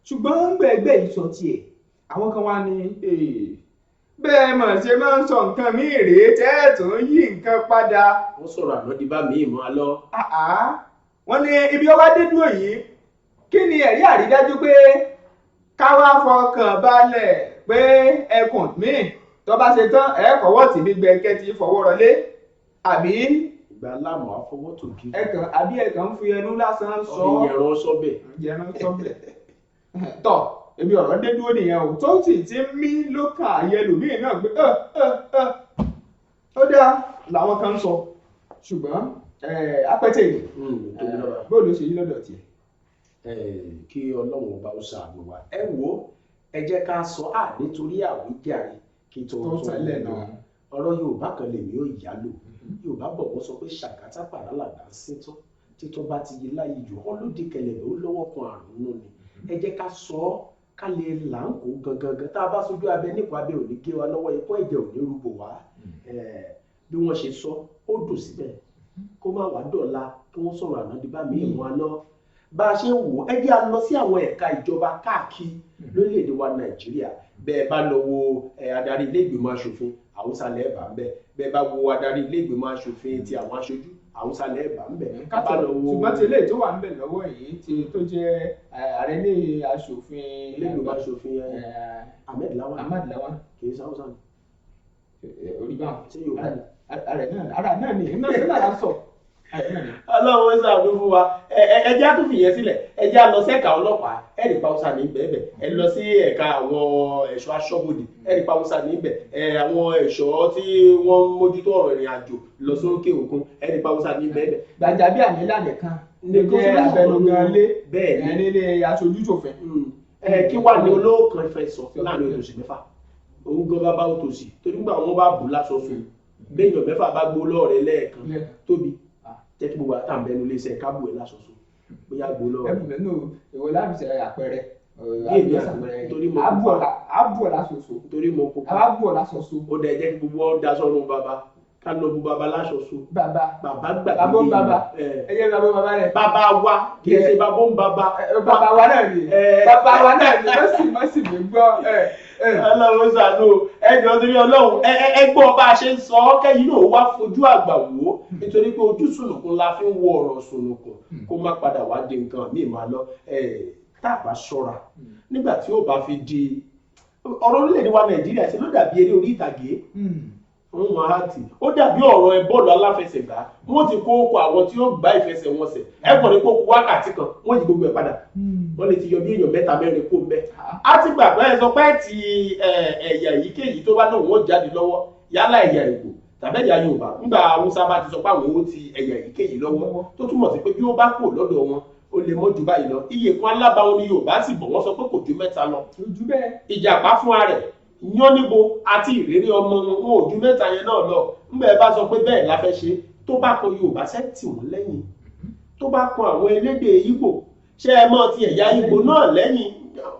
ṣùgbọ́n gbẹ̀gbẹ̀ yìí sọ tiẹ̀ àwọn kan wá ní bẹ́ẹ̀ mọ̀ ṣe máa ń sọ nǹkan míì rèé tẹ́ẹ̀tún yí nǹkan padà. wọ́n sọ̀rọ̀ àná di bá mi mọ́ a lọ. wọ́n ní ibi ọwá dé dúró yìí kí ni ẹ̀rí àrídájú pé káwá fọkàn balẹ̀ pé ẹkùn míì tó bá ṣe tán ẹ̀ẹ́kọ̀wọ́ tì mí gbẹ̀kẹ́ ti fọwọ́ rọlé àbí. ìgbà láàmú àfọwọ́ tó kí. àbí ẹ̀kan ń fi ẹnu lásán sọ. ìyẹ̀rọ sọ́bẹ̀. tọ́ ebi ọ̀rọ̀ dé dúró nìyẹn o tó sì ti mí lókàn ayẹlòmíì náà gbé ó dáa làwọn kan ń sọ ṣùgbọ́n apẹ́tẹ̀ yìí bóòlù ṣe yí lọ́dọ̀ tiẹ̀. kí Ọlọ́run ọba ó ṣàánú wa ẹ wo ẹ jẹ́ ká sọ nítorí àwíjàre kí tó tẹ́lẹ̀ náà ọ̀rọ̀ Yorùbá kan lèmi ò yálò Yorùbá bọ̀ wọ́n sọ pé ṣàkátà pàrọ̀ làgbà ń sítọ́ títọ́ bá ti yí láyé jù ọ́ lóde kẹlẹ̀ ó lọ́wọ́ kan àrùn nù ni ẹ jẹ́ ká sọ ká lè là ń kó gangan tá a bá sojú abẹ nípa abẹ òní gé wa lọ́wọ́ ikú ẹ̀jẹ̀ òní rúbọ wá bí wọ́n ṣe sọ ó dùn síbẹ̀ kó má wàá dọ̀la kí wọ́n sọ̀rọ̀ àná di bá mi ìmọ̀ àná bá a ṣe ń wò ẹ jẹ́ a lọ sí àwọn ẹ̀ka ìjọba káàkiri lórílẹ̀‐èdè wa Nàìjíríà bẹ́ẹ̀ bá lọ wo adarí ilé ìgbìmọ̀ asòfin Haúsá lẹ́ẹ̀bà ń bẹ bẹ́ẹ̀ bá wo adarí ilé ìgbìmọ̀ asòfin ti àwọn aṣojú Haúsá lẹ́ẹ̀bà ń bẹ. ṣùgbọ́n tí eléyìí tó wà ń bẹ lọ́wọ́ yìí tó jẹ́ ààrẹ ilé aṣòfin ilé ìgbìmọ̀ asòfin Ahmed Lawan kì í ṣe Haúsá ni. orí bá ṣé Yorùbá ni ara náà ni náà sọ. Ọlọ́run ṣàánú fún wa ẹjẹ́ á tún fìyẹn sílẹ̀ ẹjẹ́ á lọ sẹ́ka ọlọ́pàá ẹ̀rì pàwọ́sà ní bẹ́ẹ̀ ẹ lọ sí ẹ̀ka àwọn ẹ̀ṣọ́ aṣọ́bodè ẹ̀rì pàwọ́sà níbẹ̀ àwọn ẹ̀ṣọ́ tí wọ́n ń mójútó ọ̀rọ̀ ìrìn àjò lọ sókè òkun ẹ̀rì pàwọ́sà ní bẹ́ẹ̀. Gbajabiamila nìkan ní jẹ́ abẹnugan lé bẹ́ẹ̀ nílé aṣojú ṣòfin. Kí wà ní olóòkan ìfẹ́ sọ láàrin oṣù mẹ́fà òun gan bá òtòṣì torí nígbà wọn bá bù lásọsọ béèyàn mẹ́fà bá gbó lọ́ọ̀rẹ́ lẹ́ẹ̀kan tóbi jẹ́ kí gbogbo àtàǹbẹ̀nu lè ṣe kábù ẹ̀ lásọsọ bóyá gbó lọ́ọ̀rẹ́. ẹ̀bùn nínú ìwọ láti ṣe àpẹẹrẹ àbúọ̀ lásọsọ torí mo kó àbúọ̀ lásọsọ. ó dẹ̀ jẹ́ kí gbogbo ọ̀ dasọ́run bàbá ká lọ bu baba láṣọsọ. bàbá gbàgbé babó bàbá ẹyẹ babó bàbá rẹ. bàbá wa kì í ṣe babó ń bàbá. bàbá wa náà ni bàbá wa náà ni wọ́n sì lè gbọ́. Ọlọ́run ṣàánú ẹjọ́ torí Ọlọ́run ẹgbọ́n bá a ṣe ń sọ ọ́ kẹ́yìn náà wá fojú àgbà wò ó nítorí pé ojú sùnùkùn la fi ń wo ọ̀rọ̀ sùnùkùn kó má padà wá di nǹkan míì máa lọ tá a bá ṣọ́ra nígbà tí ó bá fi di ọ̀rọ̀ orílẹ̀-èdè wa Nàìjíríà ṣe ló dàbí eré orí ìtàgé wọ́n máa hàtì ó dàbí ọ̀rọ̀ bọ́ọ̀lù aláfẹsẹ̀gbá wọ́n ti kó okò àwọn tí ó gbá ìfẹsẹ̀wọnsẹ̀ ẹ̀kọ́ ní kó kú wákàtí kan wọ́n yí gbogbo ẹ̀ padà wọ́n lè ti yọ bí èèyàn mẹ́ta mẹ́rin kó mbẹ́. a ti gbàgbọ́ ẹ sọ pé ti ẹ̀yà èyíkéyìí tó bá náà wọ́n jáde lọ́wọ́ yálà ẹ̀yà Ìgbò tàbí ẹ̀yà Yorùbá nígbà Haúsá bá ti sọ pé àwọn ó ti ẹ̀yà èyíkéyìí lọ́wọ́ tó túmọ̀ sí pé bí ó bá kò lọ́dọ̀ wọn ó lè mọ́ jù báyìí lọ iye kan alábàáwọn ní Yorùbá sì bọ̀ wọ́n sọ pé kò ju mẹ́ta lọ. ìjàpá fúnra rẹ̀ yánníbo àti ìrírí ọmọ wọn ò ju mẹ́ta yẹn náà lọ ńgbà ẹ bá sọ pé bẹ́ẹ̀ la fẹ́ ṣe tó bá kan Yorùbá sẹ́tì wọ́n lẹ́yìn tó bá kan àwọn elédè Ìgbò ṣé ẹ mọ̀ ti ẹ̀yà Ìgbò náà lẹ́yìn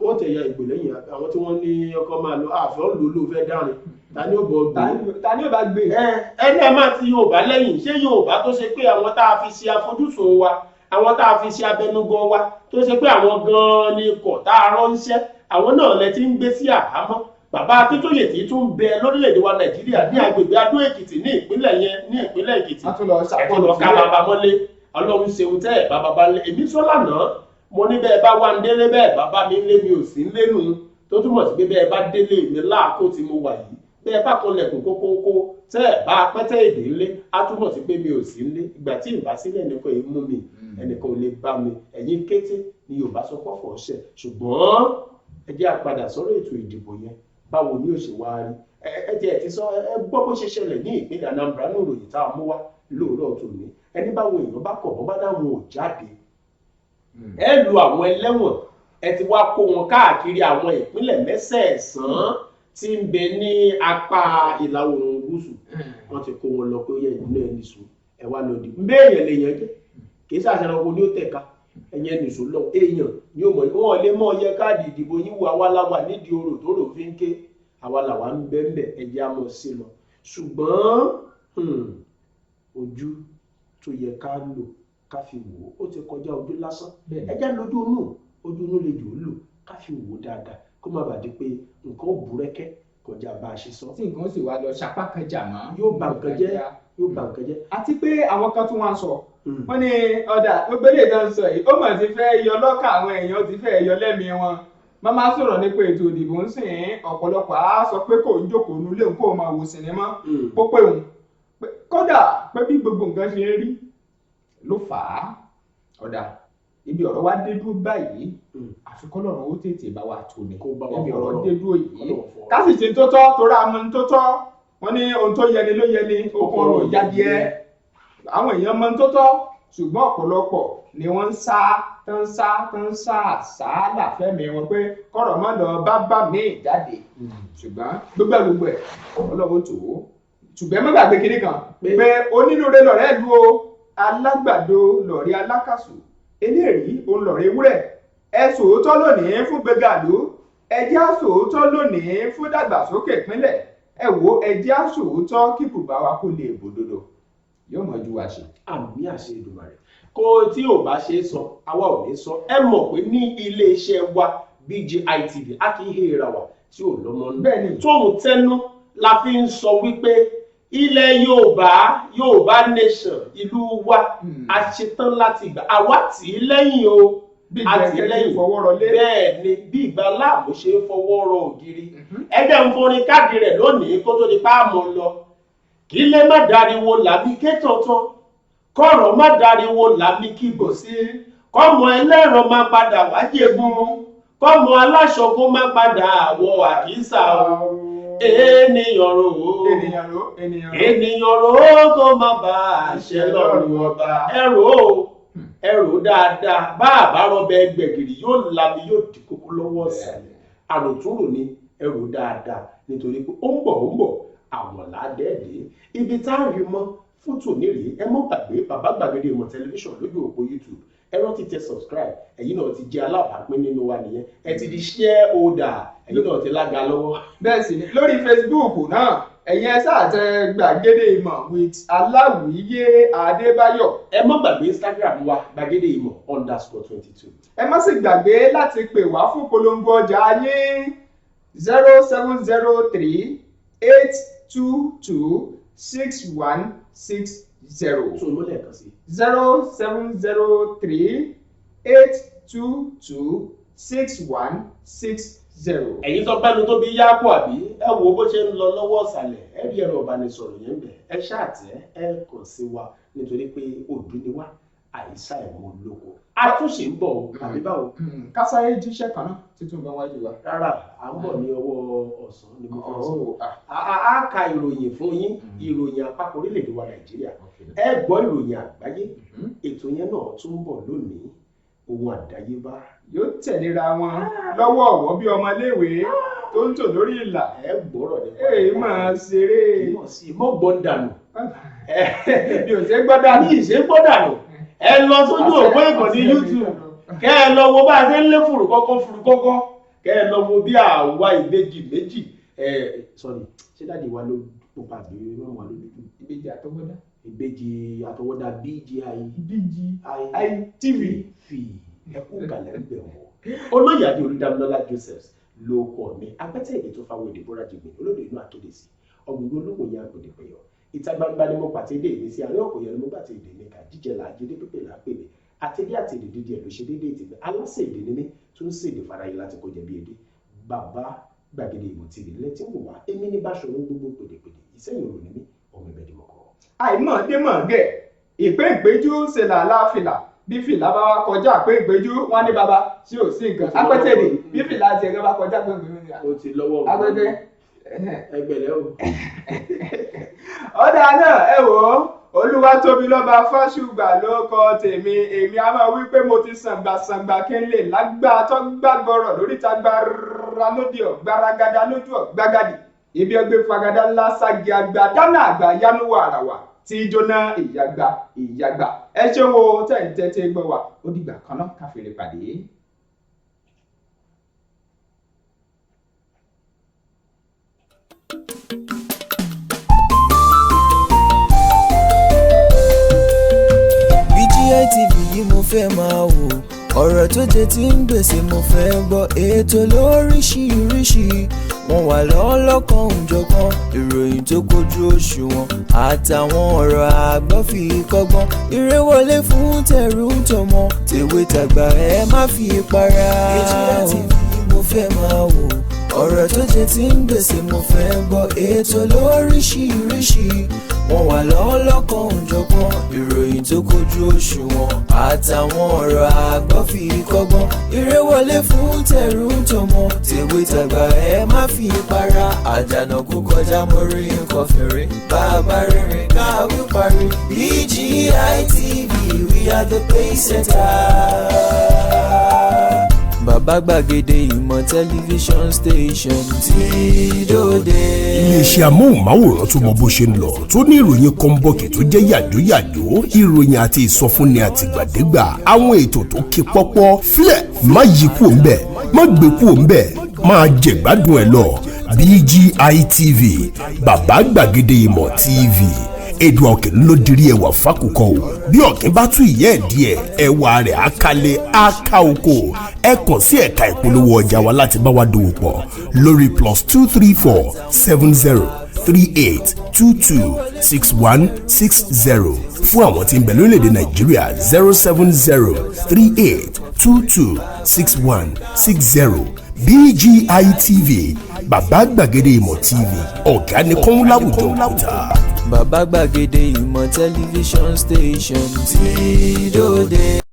wọ́n tẹ̀ ẹ̀yà Ìgbò lẹ́yìn àwọn tí wọ́n ní ọkọ̀ máa lọ àfẹ́ ló fẹ́ dárin ta ni ó bọ̀ gbé ta ni ó bá gbé ẹni ẹ máa ti Yorùbá lẹ́yìn ṣé Yorùbá tó ṣe pé àwọn tá a fi ṣe àfojúsùn wa àwọn tá a fi ṣe abẹnugan wa tó ṣe pé àwọn gan-an ni kọ̀ tá a ránṣẹ́ àwọn náà lẹ ti ń gbé sí àhámọ́ bàbá Akíntóyè tí tún bẹ lórílẹ̀-èdè wa Nàìjíríà ní agbègbè Adó Èkìtì ní ìpínlẹ̀ yẹn ní ìpínlẹ̀ Èkìtì ẹ̀tọ́ ká bàbá mọ́lé Ọlọ́run ṣeun tẹ́ ẹ̀ bàbá lé èmi sọ lánàá mo ní bẹ́ẹ̀ bá wà ń délé bẹ́ẹ̀ bàbá mi ń lé mi ò sí ń lénu tó túmọ̀ sí pé bẹ́ẹ̀ bá délé mi láàkó tí mo wà yìí bẹ́ẹ̀ bá kan lẹ̀kùn kókókó tẹ́ ẹ̀ bá pẹ́tẹ́ èdè ńlé á túmọ̀ sí pé mi ò sí ń lé ìgbà tí ìbá sílẹ̀ nìkan yìí mú mi ẹnìkan ò lè bá mi ẹ̀yìn kété ni Yorùbá sọ pọ̀fọ̀ ṣẹ̀ ṣùgbọ́n ẹ jẹ́ àpadà sọ́rọ̀ ètò ìdìbò yẹn báwo ni ó ṣe wá rí ẹ jẹ́ ẹ ti sọ ẹ gbọ́ bó ṣe ṣẹlẹ̀ ní ìpínlẹ̀ Anambra ní ìròyìn tá a mú wá lóòrọ̀ tó ní ẹni báwo èèyàn bá kọ̀ wọ́n bá dáhùn ò jáde ẹ lu àwọn ẹlẹ́wọ̀n ẹ ti wá kó wọn káàkiri àwọn ìpínlẹ̀ mẹ́sẹ̀ẹ̀sán tí ń bẹ ní apá ìlà oòrùn gúúsù wọ́n ti kó wọn lọ pé ó yẹ ìdílé ẹni sùn ẹ wá lọ dìbò béèyàn lè yàn jẹ kì í ṣàṣàràn owó ní ó tẹ̀ka ẹ̀yẹn nìṣó lọ èèyàn ni ó mọ̀ wọn lè mọ̀ yẹ káàdì ìdìbò yín wo àwa la wà nídìí orò tó rò fi ń ké àwa làwa ń bẹ́ẹ̀ ẹ̀jẹ̀ á mọ̀ sí lọ ṣùgbọ́n ojú tó yẹ ká lò ká fi wò ó ti kọjá ojú lásán ẹ̀jẹ̀ lójú inú lè jò ó lò ká fi wò ó dáadáa kó má bàa di pé nǹkan ó búrẹ́kẹ́ kọjá bá a ṣe sọ. tí nǹkan sì wá lọ ṣapá kan jà mọ́. yóò bà nǹkan jẹ́. àti pé àwọn kan tún wá sọ wọ́n ní ọ̀dà gbogbo ilé ìdán sọ yìí ó mọ̀ ti fẹ́ yọ lọ́kà àwọn èèyàn ti fẹ́ yọ lẹ́mìí wọn má má sọ̀rọ̀ nípa ètò ìdìbò ń sìn ọ̀pọ̀lọpọ̀ á sọ pé kò ń jókòó nílé kó o máa wò sinimá pópé òun kódà pé bí gbogbo nǹkan ṣe ń rí ló fà á ọ̀dà ibi ọ̀rọ̀ wa dé dúró báyìí àfikún lọ́rọ̀ ó tètè bá wa tó ní ibi ọ̀rọ̀ dé dúró yìí ká sì ṣe tó tọ́ torí àmọ́ tó tọ́ wọ́n ní ohun tó yẹni ló yẹni okun ọ̀rọ̀ ìyádiẹ àwọn èèyàn mọ̀ tó tọ́ ṣùgbọ́n ọ̀pọ̀lọpọ̀ ni wọ́n ń sá àsálà fẹ́mi wọn pé kọ́rọ̀ má lọ bá mi jáde ṣùgbọ́n gbogbo ẹ̀ ọlọ́wọ́ tó ṣùgbọ́n má gbàgbé kinní kan pé onínúure lọ̀rẹ́ lu o alágbàdo lọ̀rẹ́ alákàsù eléèrí òun lọ̀rẹ́ ewúrẹ́ ẹ sòótọ́ lónìí fún gbẹgàdó ẹ jẹ́ àsòótọ́ lónìí fún dàgbàsókè ìpínlẹ̀ ẹ wo ẹ jẹ́ àsòótọ́ kí bùbá wa kó lè bòdodo yóò mọ̀ ju wa ṣe. àmì àṣẹ Èdùmàrè kó tí ò bá ṣe é sọ àwa ò ní sọ ẹ mọ̀ pé ní iléeṣẹ́ wa BGI TV a kì í hera wa tí ò lọ́mọ nù tóun tẹnu la fi ń sọ wípé ilẹ̀ Yorùbá nation ìlú wa a ṣetán láti gbà àwa tì í lẹ́yìn o àtìlẹ́yìn bẹ́ẹ̀ ni bí ìgbà láàmú ṣe ń fọwọ́ rọ ògiri ẹgbẹ́ ń forin káàdì rẹ̀ lónìí kó tó di páàmù lọ kí lè má dariwo làbí ké tọ̀tọ̀ kọ̀rọ̀ má dariwo làbí kígbò sí kọ́mọ ẹlẹ́ran má padà wájẹ̀gún kọ́mọ aláṣọ kó má padà wọ àkísà ènìyàn rò kó má bà àṣẹ lọ́rùn ọba ẹrù dáadáa bá àbárọ̀bẹ gbẹ̀gìrì yóò lami yóò di kókó lọ́wọ́ ìsàlẹ̀ àròtúrò ni ẹrù dáadáa nítorí pé ó ń bọ̀ àwọn ládẹ́ẹ̀dẹ́ ibi tá a rí mọ́ fún tòní rèé ẹ mọ́ gbàgbé Bàbá Gbàgede Ìmọ̀ tẹlifíṣàn lójú òpó YouTube ẹ rántí tẹ subscribe ẹ̀yin náà ti jẹ́ alábàápín nínú wa nìyẹn ẹ ti di shareholder ẹ̀yin náà ti lága lọ́wọ́. bẹ́ẹ̀ sì ni lórí Facebook náà ẹ̀yin ẹ sáà tẹ Gbàgede Ìmọ̀ with Aláwìyé Adébáyọ̀. ẹ má gbàgbé Instagram wa Gbàgede Ìmọ̀ _22. ẹ má sì gbàgbé láti pè wá fún polongo ọjà yín 0703 8226160. tó ló lẹ́ẹ̀kan sí. 0703 8226160. ẹ̀yin tó pẹ́nu tó bí yáàpù àbí ẹ wo bó ṣe ń lọ lọ́wọ́ ọ̀sàlẹ̀ ẹ rí ẹ̀rọ ìbánisọ̀rọ̀ yẹn bẹ̀ ẹ ṣáàtẹ̀ ẹ kàn sí wa nítorí pé òbí ni wá àìsà ẹ̀mọ́ olóko àtúnṣe ń bọ̀ àbí báwo. kásáyé jíṣẹ́ kan náà títún bá wájú wa. rárá à ń bọ̀ ní ọwọ́ ọ̀sán ni mo fẹ́ sọ. a ka ìròyìn fún yín ìròyìn àpapọ̀ orílẹ̀-èdè wa Nàìjíríà ẹ gbọ́ ìròyìn àgbáyé ètò yẹn náà tún ń bọ̀ lónìí ohun àdáyébá yóò tẹ̀léra wọn lọ́wọ́ ọ̀wọ́ bí ọmọléèwé tó ń tò lórí ìlà. ẹ gbọ́rọ̀ nípa èyí máa ṣeré. mọ́ gbọ́n dànù. mi ò ṣe gbọ́ dànù. mi ì ṣe gbọ́ dànù. ẹ lọ sójú òpó ìkànnì YouTube kẹ́ ẹ lọ wo bá a ṣe ń lé fùrù kọ́kọ́ kẹ́ ẹ lọ wo bí àwa ìbejì méjì sorry ṣé dáàdi wa ló pupa àbí wọn wà lójú. ìbejì àtọwọ́dá. ìbejì àtọwọ́dá BGI TV fi ẹkú kalẹ̀ ń bẹ̀ wọ́n. olóyè adé Olúdámilọ́lá Joseph ló kọ́ mi agbẹ́tẹ̀ èdè tó fáwọn èdè bọ́ra jìgbìn olódò inú àtòdèsí ọ̀gbìn olóko yẹn àgbèdè pẹ̀yọ ìta gbangba ni mo pàtẹ́ èdè mi sí àárẹ̀ ọ̀pọ̀ yẹn ni mo gbà tẹ èdè mi kà jíjẹ là jíde pípé là pè mí àtẹ̀dé àtẹ̀dé dídí ẹ̀ ló ṣe déédéé tèmi aláṣẹ èdè ni mí tó ń ṣèdè faraye láti kó jẹ bí èdè Bàbá Gbàgede Ìmọ̀ TV lẹ́tí wò wá èmi ní Báṣọ̀run gbogbo pèdèpèdè ìsẹ́yìn òrò ni mí ọmọ ìbẹ̀dì mọ̀kọ́. àìmọ̀démọ̀gẹ̀ ìpéǹpéjú ṣe làálàáfìlà bí fìlà bá wá kọjá péǹpéjú wọn ní baba tí ò sí nǹkan apẹ́tẹ̀lẹ̀ bí fìlà tiẹ̀ gan bá kọjá péǹpéjú ni. o ti lọ́wọ́ agbẹ́gbẹ́ ẹgbẹ̀lẹ́ o. ọ̀dà náà ẹ wò ó Olúwatóbilọ́ba Fásùgbà ló kọ tèmi èmi a máa wí pé mo ti sàǹgbàsàǹgbà kí n lè lágbá tó gbàgbọ́rọ̀ lórí ta gbára lóde ọ̀gbáragada lójú ọ̀gbágadì ibi ọgbẹ́ fagada ńlá ságì àgbà dáná àgbà yánúwà àràwà tí jóná ìyàgbà ẹ ṣé wo tẹ́ǹtẹ́tẹ́ gbọ́ wa ó dìgbà kan náà káfíńlẹ̀ pàdé. BGI TV yìí mo fẹ́ máa wò ọ̀rọ̀ tó jẹ tí ń gbèsè mo fẹ́ gbọ́ ètò lóríṣiríṣi wọ́n wà lọ́lọ́kan òjọ̀kan ìròyìn tó kojú òṣùwọ̀n àtàwọn ọ̀rọ̀ àgbọ́ fi kọ́gbọ́n eré wọlé fún tẹ̀rù tọmọ tèwe tàgbà ẹ má fi para. BGI TV yìí mo fẹ́ máa wò ọ̀rọ̀ tó jẹ tí ń gbèsè mo fẹ́ gbọ́ ètò lóríṣiríṣi wọ́n wà lọ́lọ́kan òjọ̀kan ìròyìn tó kojú òṣùwọ̀n àtàwọn ọ̀rọ̀ àgbọ́ fi kọ́gbọ́n eré wọlé fún tẹ̀rù tọmọ tèwe tàgbà ẹ má fi para àjànàkú kọjá mórí nǹkan fèrè bàbá rere káwí parí BGI TV we are the pace setters. Bàbá Gbàgede Ìmọ̀ tẹlifíṣọ̀n station tí dòde. iléeṣẹ́ amóhùnmáwòrán tó mọ bó ṣe ń lọ tó ní ìròyìn kọ́ńbọ̀kì tó jẹ́ yàjóyàjó ìròyìn àti ìsọfúnni àtìgbàdégbà àwọn ètò tó ké pọ́pọ́ flẹ̀ má yí kúò ń bẹ̀ má gbé kúò ń bẹ̀ máa jẹ̀gbádùn ẹ̀ lọ BGI TV Bàbá Gbàgede Ìmọ̀ TV èdè ọ̀kìn ló dirí ẹwà fákòkò o bí ọ̀kìn bá tú ìyẹ́ ẹ̀ díẹ̀ ẹwà rẹ̀ á kalẹ̀ á ká oko ẹ kàn sí ẹ̀ka ìpolówó ọjà wa láti bá wa dòwò pọ̀ lórí +234 70 38 22 6160 fún àwọn tí ń bẹ lórílẹ̀‐èdè Nàìjíríà 070 38 22 6160 BGI TV Bàbá Gbàgede Ìmọ̀ TV ọ̀gá ni kọ́ńláwùjọ kùtà. bàbá gbàgede ìmọ̀ tẹlifíṣọ̀n station tí dòde.